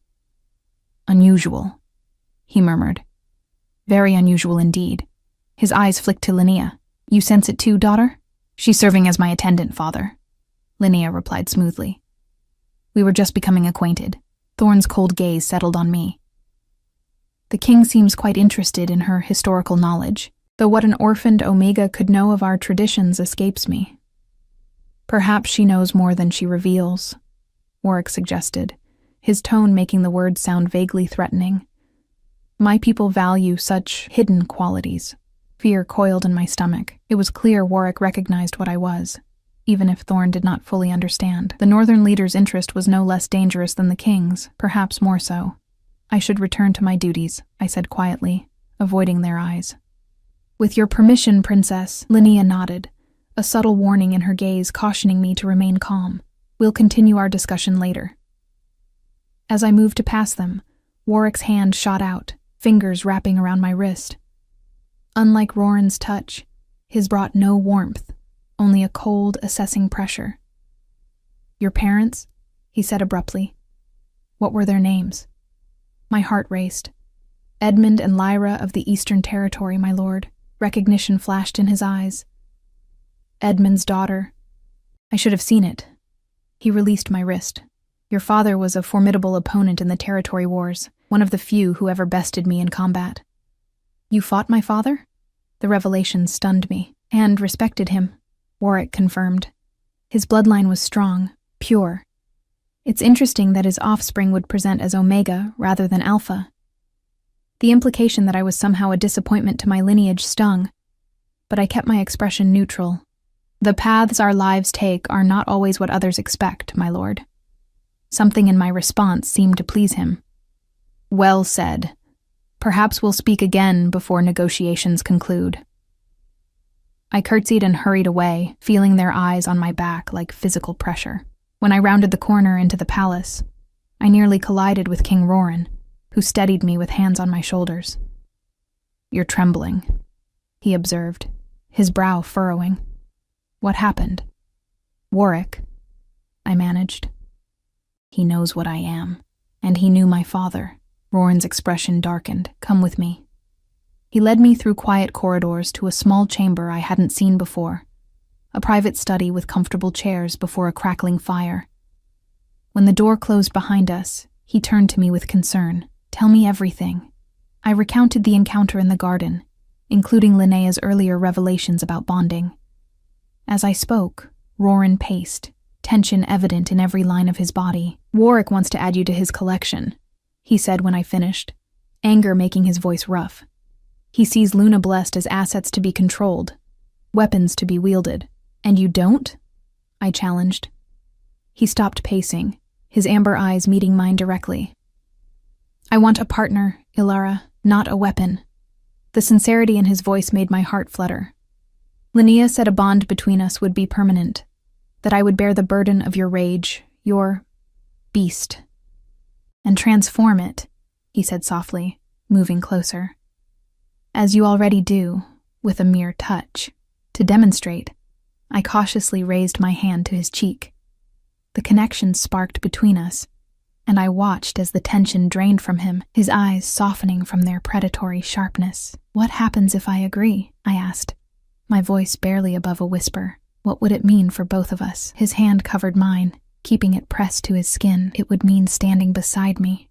Unusual, he murmured. Very unusual indeed. His eyes flicked to Linnea. You sense it too, daughter? She's serving as my attendant, father, Linnea replied smoothly. We were just becoming acquainted. Thorne's cold gaze settled on me. The king seems quite interested in her historical knowledge, though what an orphaned Omega could know of our traditions escapes me. Perhaps she knows more than she reveals, Warwick suggested, his tone making the words sound vaguely threatening. My people value such hidden qualities. Fear coiled in my stomach. It was clear Warwick recognized what I was, even if Thorne did not fully understand. The northern leader's interest was no less dangerous than the king's, perhaps more so. I should return to my duties, I said quietly, avoiding their eyes. With your permission, princess, Linnea nodded, a subtle warning in her gaze cautioning me to remain calm. We'll continue our discussion later. As I moved to pass them, Warwick's hand shot out, fingers wrapping around my wrist. Unlike Roran's touch, his brought no warmth, only a cold, assessing pressure. Your parents? He said abruptly. What were their names? My heart raced. Edmund and Lyra of the Eastern Territory, my lord. Recognition flashed in his eyes. Edmund's daughter. I should have seen it. He released my wrist. Your father was a formidable opponent in the territory wars, one of the few who ever bested me in combat. You fought my father? The revelation stunned me, and respected him, Warwick confirmed. His bloodline was strong, pure. It's interesting that his offspring would present as Omega rather than Alpha. The implication that I was somehow a disappointment to my lineage stung, but I kept my expression neutral. The paths our lives take are not always what others expect, my lord. Something in my response seemed to please him. Well said. Perhaps we'll speak again before negotiations conclude. I curtsied and hurried away, feeling their eyes on my back like physical pressure. When I rounded the corner into the palace, I nearly collided with King Roran, who steadied me with hands on my shoulders. You're trembling, he observed, his brow furrowing. What happened? Warwick, I managed. He knows what I am, and he knew my father. Roran's expression darkened. Come with me. He led me through quiet corridors to a small chamber I hadn't seen before, a private study with comfortable chairs before a crackling fire. When the door closed behind us, he turned to me with concern. Tell me everything. I recounted the encounter in the garden, including Linnea's earlier revelations about bonding. As I spoke, Roran paced, tension evident in every line of his body. Warwick wants to add you to his collection, he said when I finished. anger making his voice rough. He sees Luna Blessed as assets to be controlled, weapons to be wielded. And you don't? I challenged. He stopped pacing, his amber eyes meeting mine directly. I want a partner, Ilara, not a weapon. The sincerity in his voice made my heart flutter. Linnea said a bond between us would be permanent, that I would bear the burden of your rage, your beast, and transform it, he said softly, moving closer. As you already do, with a mere touch. To demonstrate, I cautiously raised my hand to his cheek. The connection sparked between us, and I watched as the tension drained from him, his eyes softening from their predatory sharpness. What happens if I agree? I asked, my voice barely above a whisper. What would it mean for both of us? His hand covered mine, keeping it pressed to his skin. It would mean standing beside me,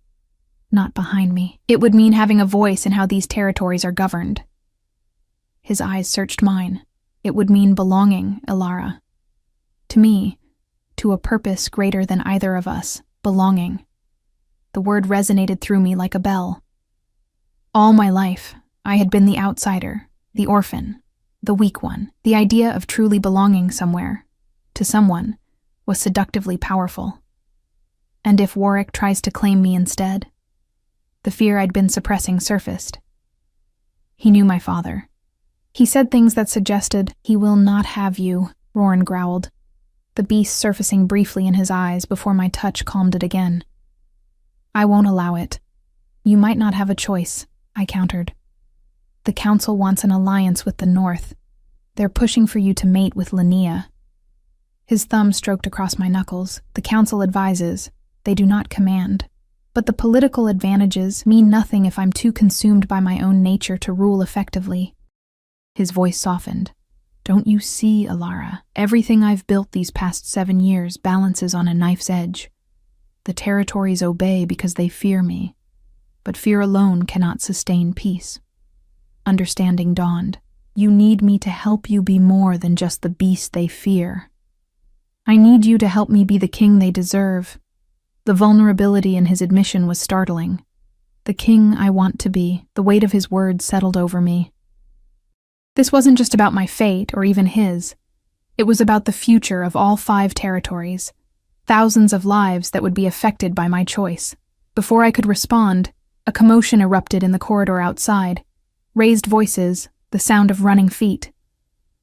not behind me. It would mean having a voice in how these territories are governed. His eyes searched mine. It would mean belonging, Ilara. To me, to a purpose greater than either of us, belonging. The word resonated through me like a bell. All my life, I had been the outsider, the orphan, the weak one. The idea of truly belonging somewhere, to someone, was seductively powerful. And if Warwick tries to claim me instead? The fear I'd been suppressing surfaced. He knew my father. He said things that suggested, "He will not have you," Roran growled, the beast surfacing briefly in his eyes before my touch calmed it again. "I won't allow it. You might not have a choice," I countered. "The council wants an alliance with the North. They're pushing for you to mate with Linnea." His thumb stroked across my knuckles. "The council advises. They do not command. But the political advantages mean nothing if I'm too consumed by my own nature to rule effectively." His voice softened. "Don't you see, Ilara? Everything I've built these past 7 years balances on a knife's edge. The territories obey because they fear me, but fear alone cannot sustain peace." Understanding dawned. "You need me to help you be more than just the beast they fear. I need you to help me be the king they deserve." The vulnerability in his admission was startling. "The king I want to be." The weight of his words settled over me. This wasn't just about my fate, or even his. It was about the future of all 5 territories, thousands of lives that would be affected by my choice. Before I could respond, a commotion erupted in the corridor outside. Raised voices, the sound of running feet.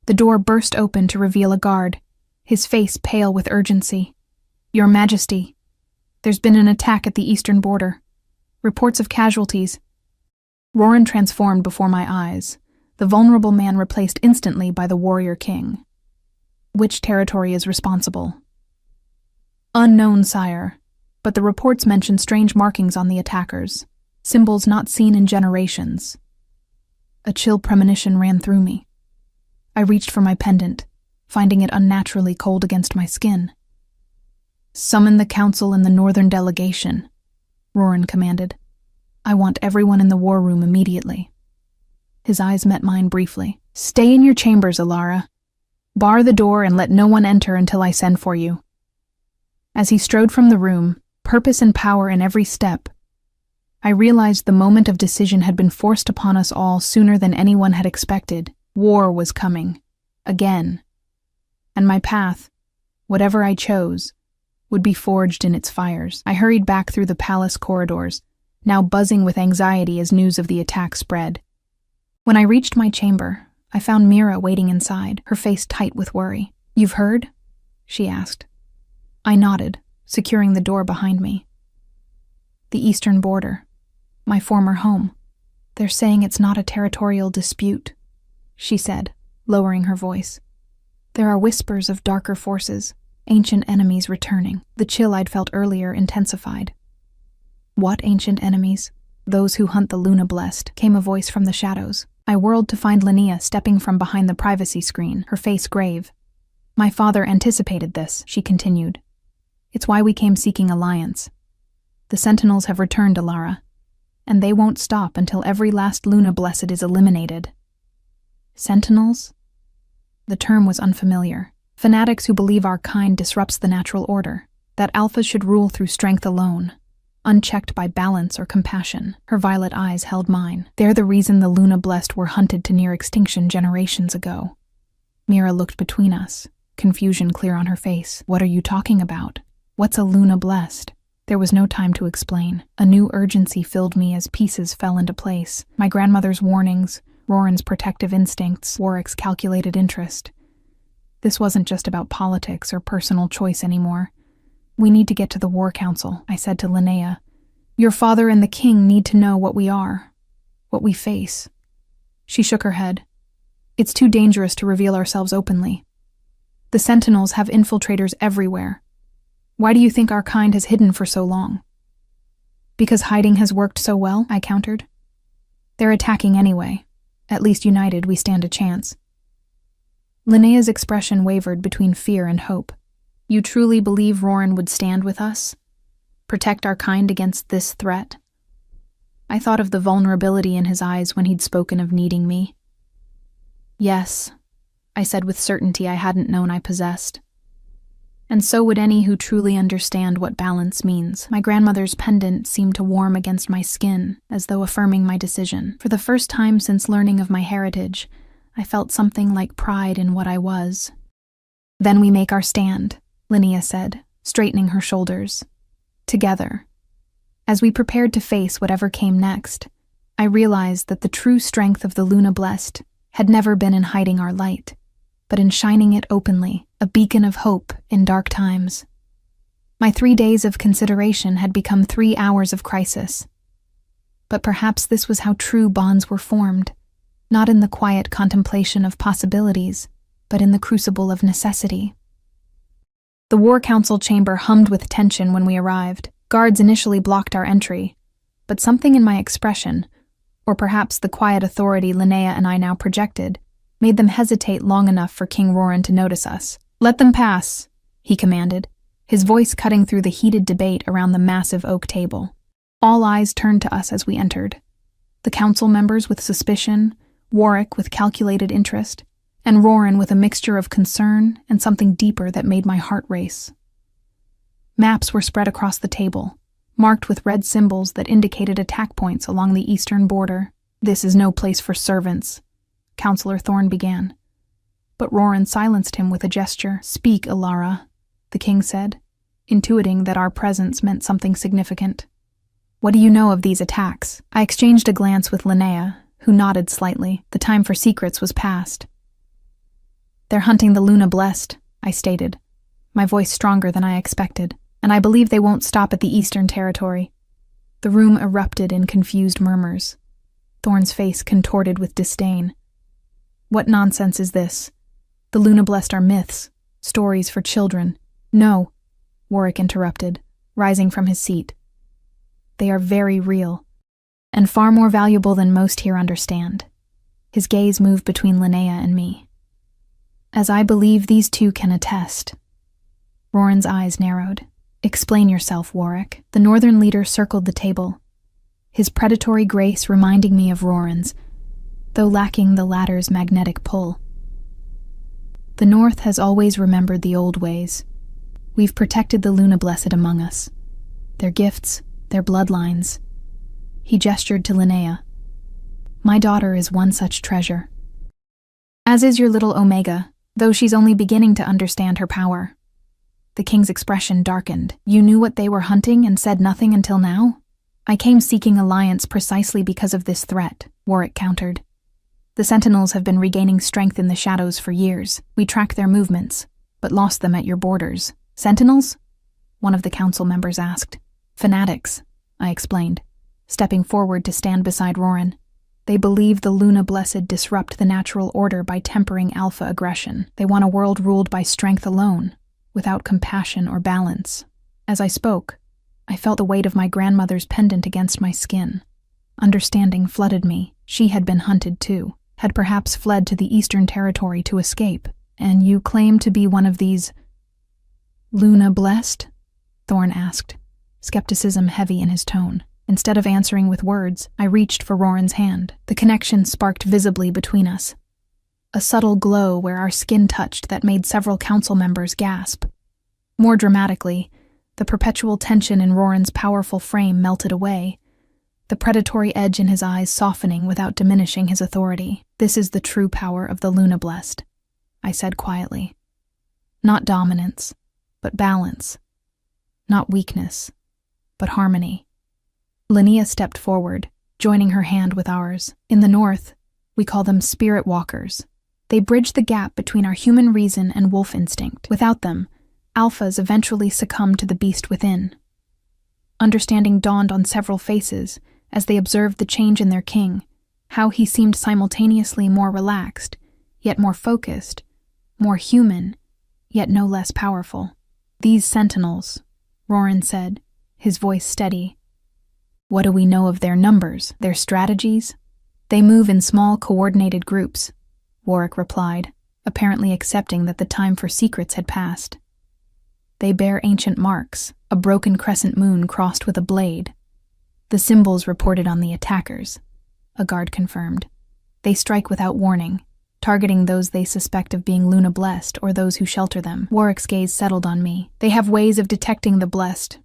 The door burst open to reveal a guard, his face pale with urgency. "Your Majesty, there's been an attack at the eastern border. Reports of casualties." Roran transformed before my eyes, the vulnerable man replaced instantly by the warrior king. "Which territory is responsible?" "Unknown, sire, but the reports mention strange markings on the attackers, symbols not seen in generations." A chill premonition ran through me. I reached for my pendant, finding it unnaturally cold against my skin. "Summon the council and the northern delegation," Roran commanded. "I want everyone in the war room immediately." His eyes met mine briefly. "Stay in your chambers, Ilara. Bar the door and let no one enter until I send for you." As he strode from the room, purpose and power in every step, I realized the moment of decision had been forced upon us all sooner than anyone had expected. War was coming. Again. And my path, whatever I chose, would be forged in its fires. I hurried back through the palace corridors, now buzzing with anxiety as news of the attack spread. When I reached my chamber, I found Mira waiting inside, her face tight with worry. "You've heard?" she asked. I nodded, securing the door behind me. "The eastern border. My former home. They're saying it's not a territorial dispute," she said, lowering her voice. "There are whispers of darker forces, ancient enemies returning." The chill I'd felt earlier intensified. "What ancient enemies?" "Those who hunt the Luna Blessed," came a voice from the shadows. I whirled to find Linnea stepping from behind the privacy screen, her face grave. "My father anticipated this," she continued. "It's why we came seeking alliance. The Sentinels have returned, Ilara, and they won't stop until every last Luna Blessed is eliminated." Sentinels? The term was unfamiliar. Fanatics who believe our kind disrupts the natural order, that alphas should rule through strength alone. unchecked by balance or compassion. Her violet eyes held mine. They're the reason the Luna Blessed were hunted to near extinction generations ago. Mira looked between us, confusion clear on her face. What are you talking about? What's a Luna Blessed? There was no time to explain. A new urgency filled me as pieces fell into place. My grandmother's warnings, Roran's protective instincts, Warwick's calculated interest. This wasn't just about politics or personal choice anymore. We need to get to the War Council, I said to Linnea. Your father and the king need to know what we are, what we face. She shook her head. It's too dangerous to reveal ourselves openly. The Sentinels have infiltrators everywhere. Why do you think our kind has hidden for so long? Because hiding has worked so well, I countered. They're attacking anyway. At least united, we stand a chance. Linnea's expression wavered between fear and hope. You truly believe Roran would stand with us? Protect our kind against this threat? I thought of the vulnerability in his eyes when he'd spoken of needing me. Yes, I said with certainty I hadn't known I possessed. And so would any who truly understand what balance means. My grandmother's pendant seemed to warm against my skin, as though affirming my decision. For the first time since learning of my heritage, I felt something like pride in what I was. Then we make our stand, Linnea said, straightening her shoulders. Together. As we prepared to face whatever came next, I realized that the true strength of the Luna Blessed had never been in hiding our light, but in shining it openly, a beacon of hope in dark times. My 3 days of consideration had become 3 hours of crisis. But perhaps this was how true bonds were formed, not in the quiet contemplation of possibilities, but in the crucible of necessity. The War Council chamber hummed with tension when we arrived. Guards initially blocked our entry, but something in my expression, or perhaps the quiet authority Linnea and I now projected, made them hesitate long enough for King Roran to notice us. Let them pass, he commanded, his voice cutting through the heated debate around the massive oak table. All eyes turned to us as we entered. The council members with suspicion, Warwick with calculated interest, and Roran with a mixture of concern and something deeper that made my heart race. Maps were spread across the table, marked with red symbols that indicated attack points along the eastern border. This is no place for servants, Councillor Thorne began. But Roran silenced him with a gesture. Speak, Alara, the king said, intuiting that our presence meant something significant. What do you know of these attacks? I exchanged a glance with Linnea, who nodded slightly. The time for secrets was past. They're hunting the Luna Blessed, I stated, my voice stronger than I expected, and I believe they won't stop at the Eastern Territory. The room erupted in confused murmurs. Thorne's face contorted with disdain. What nonsense is this? The Luna Blessed are myths, stories for children. No, Warwick interrupted, rising from his seat. They are very real, and far more valuable than most here understand. His gaze moved between Linnea and me. As I believe these two can attest. Roran's eyes narrowed. Explain yourself, Warwick. The northern leader circled the table, his predatory grace reminding me of Roran's, though lacking the latter's magnetic pull. The North has always remembered the old ways. We've protected the Luna Blessed among us. Their gifts, their bloodlines. He gestured to Linnea. My daughter is one such treasure. As is your little Omega, though she's only beginning to understand her power. The king's expression darkened. You knew what they were hunting and said nothing until now? I came seeking alliance precisely because of this threat, Warwick countered. The Sentinels have been regaining strength in the shadows for years. We tracked their movements, but lost them at your borders. Sentinels? One of the council members asked. Fanatics, I explained, stepping forward to stand beside Roran. They believe the Luna Blessed disrupt the natural order by tempering alpha aggression. They want a world ruled by strength alone, without compassion or balance. As I spoke, I felt the weight of my grandmother's pendant against my skin. Understanding flooded me. She had been hunted too, had perhaps fled to the Eastern Territory to escape. And you claim to be one of these Luna Blessed? Thorne asked, skepticism heavy in his tone. Instead of answering with words, I reached for Roran's hand. The connection sparked visibly between us. A subtle glow where our skin touched that made several council members gasp. More dramatically, The perpetual tension in Roran's powerful frame melted away, the predatory edge in his eyes softening without diminishing his authority. "This is the true power of the Luna Blessed," I said quietly. "Not dominance, but balance. Not weakness, but harmony." Linnea stepped forward, joining her hand with ours. "In the north, we call them spirit walkers. They bridge the gap between our human reason and wolf instinct. Without them, alphas eventually succumb to the beast within." Understanding dawned on several faces as they observed the change in their king, how he seemed simultaneously more relaxed, yet more focused, more human, yet no less powerful. "These sentinels," Roran said, his voice steady. "What do we know of their numbers, their strategies?" "They move in small, coordinated groups," Warwick replied, apparently accepting that the time for secrets had passed. "They bear ancient marks, a broken crescent moon crossed with a blade. The symbols reported on the attackers," a guard confirmed. "They strike without warning, targeting those they suspect of being Luna Blessed or those who shelter them." Warwick's gaze settled on me. "They have ways of detecting the blessed,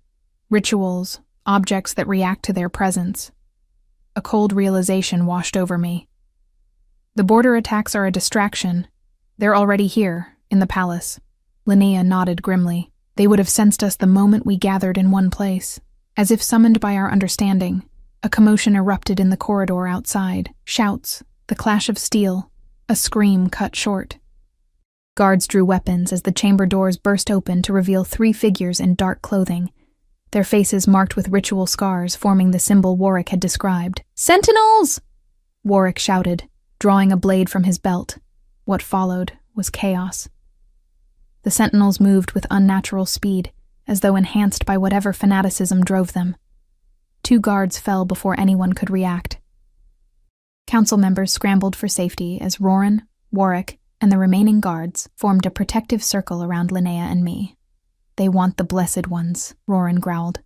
rituals, objects that react to their presence." A cold realization washed over me. "The border attacks are a distraction. They're already here, in the palace." Linnea nodded grimly. "They would have sensed us the moment we gathered in one place." As if summoned by our understanding, a commotion erupted in the corridor outside. Shouts, the clash of steel, a scream cut short. Guards drew weapons as the chamber doors burst open to reveal 3 figures in dark clothing, their faces marked with ritual scars forming the symbol Warwick had described. "Sentinels!" Warwick shouted, drawing a blade from his belt. What followed was chaos. The sentinels moved with unnatural speed, as though enhanced by whatever fanaticism drove them. 2 guards fell before anyone could react. Council members scrambled for safety as Roran, Warwick, and the remaining guards formed a protective circle around Linnea and me. "They want the blessed ones," Roran growled,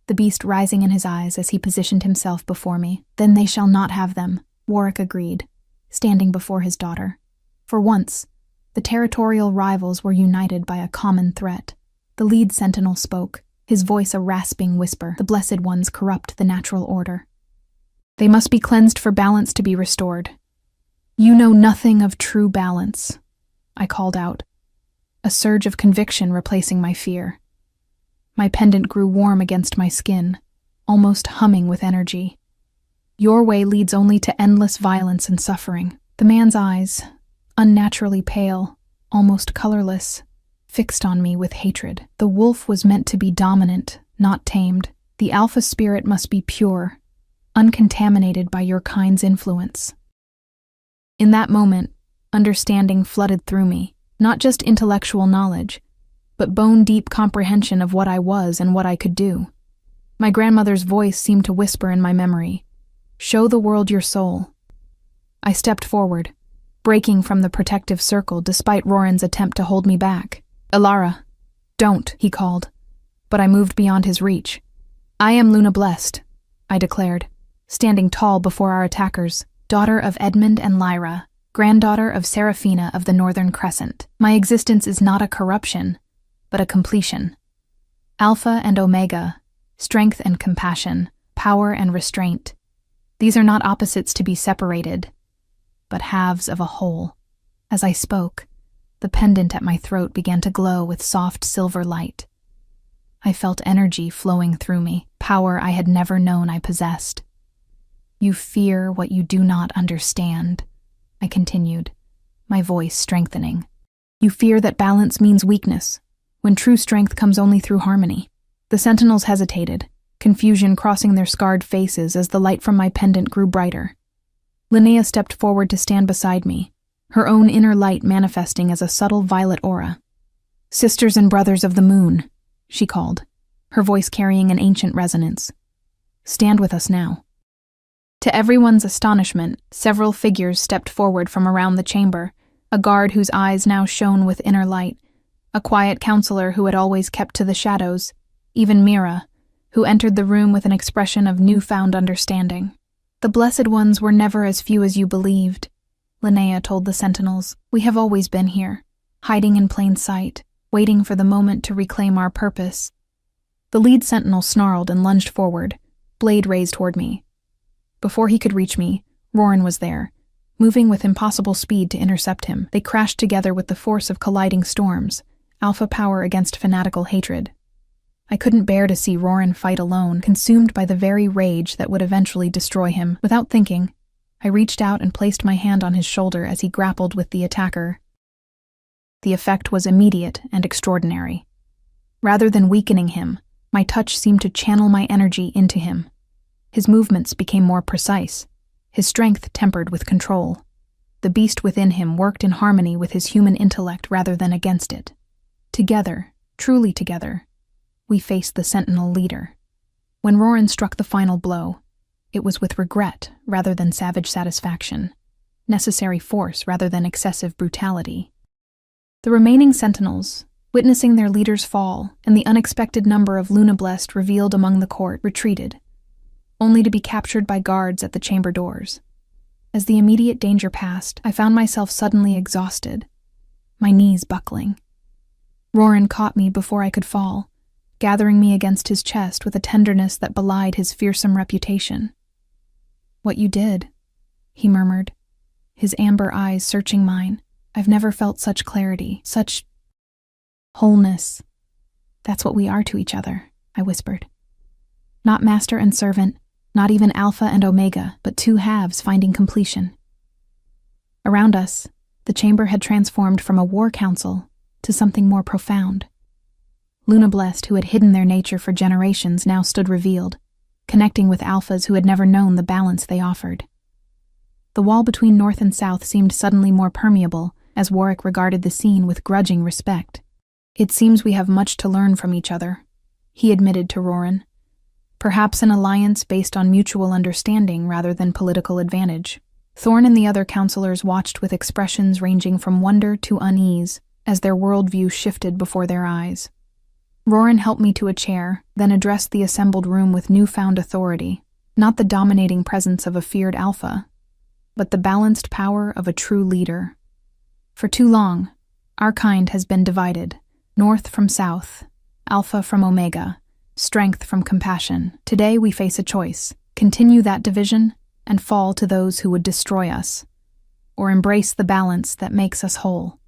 the beast rising in his eyes as he positioned himself before me. "Then they shall not have them," Warwick agreed, standing before his daughter. For once, the territorial rivals were united by a common threat. The lead sentinel spoke, his voice a rasping whisper. "The blessed ones corrupt the natural order. They must be cleansed for balance to be restored." "You know nothing of true balance," I called out, a surge of conviction replacing my fear. My pendant grew warm against my skin, almost humming with energy. "Your way leads only to endless violence and suffering." The man's eyes, unnaturally pale, almost colorless, fixed on me with hatred. "The wolf was meant to be dominant, not tamed. The alpha spirit must be pure, uncontaminated by your kind's influence." In that moment, understanding flooded through me, not just intellectual knowledge, but bone-deep comprehension of what I was and what I could do. My grandmother's voice seemed to whisper in my memory, "Show the world your soul." I stepped forward, breaking from the protective circle despite Roran's attempt to hold me back. "Ilara, don't," he called, but I moved beyond his reach. "I am Luna Blessed," I declared, standing tall before our attackers, "daughter of Edmund and Lyra, granddaughter of Seraphina of the Northern Crescent. My existence is not a corruption, but a completion. Alpha and Omega, strength and compassion, power and restraint. These are not opposites to be separated, but halves of a whole." As I spoke, the pendant at my throat began to glow with soft silver light. I felt energy flowing through me, power I had never known I possessed. "You fear what you do not understand," I continued, my voice strengthening. "You fear that balance means weakness, when true strength comes only through harmony." The sentinels hesitated, confusion crossing their scarred faces as the light from my pendant grew brighter. Linnea stepped forward to stand beside me, her own inner light manifesting as a subtle violet aura. "Sisters and brothers of the moon," she called, her voice carrying an ancient resonance. "Stand with us now." To everyone's astonishment, several figures stepped forward from around the chamber, a guard whose eyes now shone with inner light, a quiet counselor who had always kept to the shadows, even Mira, who entered the room with an expression of newfound understanding. "The blessed ones were never as few as you believed," Linnea told the sentinels. "We have always been here, hiding in plain sight, waiting for the moment to reclaim our purpose. The lead sentinel snarled and lunged forward, blade raised toward me. Before he could reach me, Roran was there, moving with impossible speed to intercept him. They crashed together with the force of colliding storms, alpha power against fanatical hatred. I couldn't bear to see Roran fight alone, consumed by the very rage that would eventually destroy him. Without thinking, I reached out and placed my hand on his shoulder as he grappled with the attacker. The effect was immediate and extraordinary. Rather than weakening him, my touch seemed to channel my energy into him. His movements became more precise, his strength tempered with control. The beast within him worked in harmony with his human intellect rather than against it. Together, truly together, we faced the Sentinel leader. When Roran struck the final blow, it was with regret rather than savage satisfaction, necessary force rather than excessive brutality. The remaining Sentinels, witnessing their leader's fall and the unexpected number of Lunablest revealed among the court, retreated, only to be captured by guards at the chamber doors. As the immediate danger passed, I found myself suddenly exhausted, my knees buckling. Roran caught me before I could fall, gathering me against his chest with a tenderness that belied his fearsome reputation. "What you did," he murmured, his amber eyes searching mine. "I've never felt such clarity, such wholeness." "That's what we are to each other," I whispered. "Not master and servant, not even alpha and omega, but two halves finding completion." Around us, the chamber had transformed from a war council to something more profound. Lunablest, who had hidden their nature for generations, now stood revealed, connecting with alphas who had never known the balance they offered. The wall between north and south seemed suddenly more permeable as Warwick regarded the scene with grudging respect. "It seems we have much to learn from each other," he admitted to Roran. "Perhaps an alliance based on mutual understanding rather than political advantage." Thorn and the other counselors watched with expressions ranging from wonder to unease as their worldview shifted before their eyes. Roran helped me to a chair, then addressed the assembled room with newfound authority, not the dominating presence of a feared alpha, but the balanced power of a true leader. "For too long, our kind has been divided, north from south, alpha from omega, strength from compassion. Today we face a choice: continue that division and fall to those who would destroy us, or embrace the balance that makes us whole."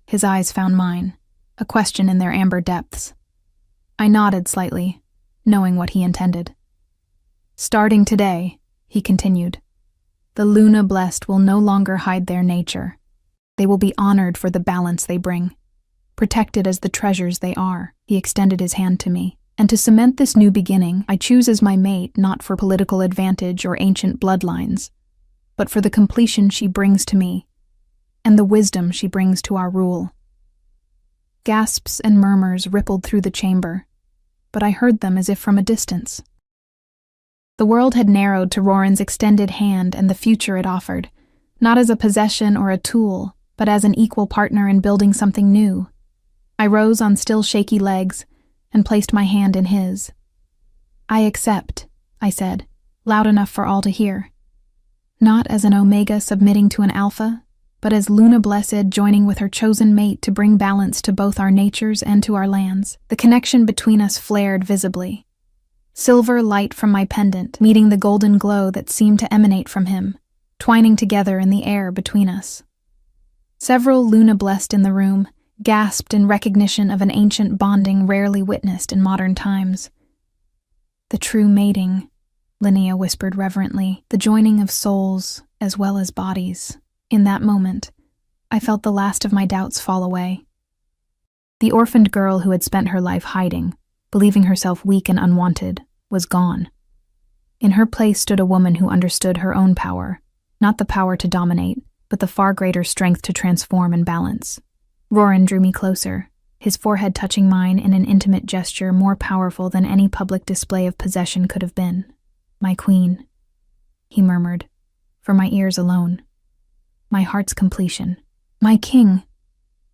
His eyes found mine, a question in their amber depths. I nodded slightly, knowing what he intended. "Starting today," he continued, "the Lunablest will no longer hide their nature. They will be honored for the balance they bring, protected as the treasures they are." He extended his hand to me. "And to cement this new beginning, I choose as my mate not for political advantage or ancient bloodlines, but for the completion she brings to me, and the wisdom she brings to our rule." Gasps and murmurs rippled through the chamber, but I heard them as if from a distance. The world had narrowed to Roran's extended hand and the future it offered, not as a possession or a tool, but as an equal partner in building something new. I rose on still shaky legs and placed my hand in his. "I accept," I said, loud enough for all to hear. "Not as an omega submitting to an alpha, but as Lunablest joining with her chosen mate to bring balance to both our natures and to our lands." The connection between us flared visibly. Silver light from my pendant, meeting the golden glow that seemed to emanate from him, twining together in the air between us. Several Lunablest in the room gasped in recognition of an ancient bonding rarely witnessed in modern times. "The true mating," Linnea whispered reverently, "the joining of souls as well as bodies." In that moment, I felt the last of my doubts fall away. The orphaned girl who had spent her life hiding, believing herself weak and unwanted, was gone. In her place stood a woman who understood her own power, not the power to dominate, but the far greater strength to transform and balance. Roran drew me closer, his forehead touching mine in an intimate gesture more powerful than any public display of possession could have been. "My queen," he murmured, for my ears alone. "My heart's completion." "My king,"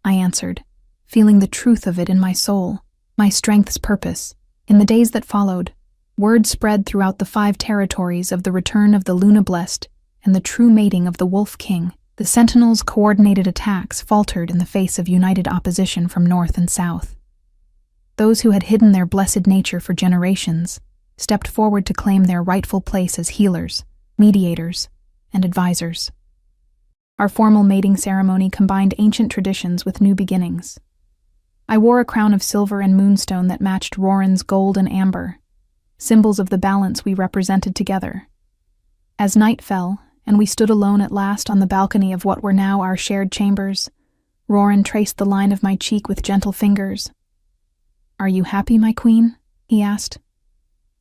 I answered, feeling the truth of it in my soul, my strength's purpose. In the days that followed, word spread throughout the 5 territories of the return of the Lunablest and the true mating of the Wolf King. The Sentinels' coordinated attacks faltered in the face of united opposition from north and south. The Those who had hidden their blessed nature for generations stepped forward to claim their rightful place as healers, mediators, and advisors. Our formal mating ceremony combined ancient traditions with new beginnings. I wore a crown of silver and moonstone that matched Roran's gold and amber, symbols of the balance we represented together. As night fell, and we stood alone at last on the balcony of what were now our shared chambers, Roran traced the line of my cheek with gentle fingers. "Are you happy, my queen?" he asked.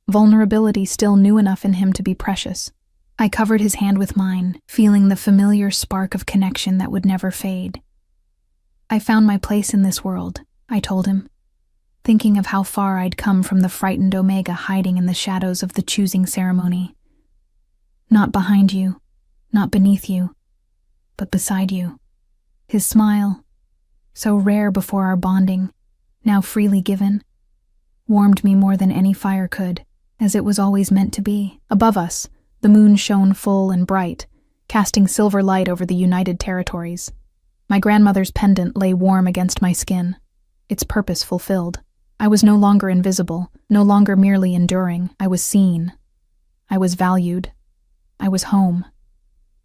Vulnerability still new enough in him to be precious. I covered his hand with mine, feeling the familiar spark of connection that would never fade. "I found my place in this world," I told him, thinking of how far I'd come from the frightened Omega hiding in the shadows of the choosing ceremony. "Not behind you, not beneath you, but beside you." His smile, so rare before our bonding, now freely given, warmed me more than any fire could, as it was always meant to be. Above us, the moon shone full and bright, casting silver light over the United Territories. My grandmother's pendant lay warm against my skin, its purpose fulfilled. I was no longer invisible, no longer merely enduring. I was seen. I was valued. I was home.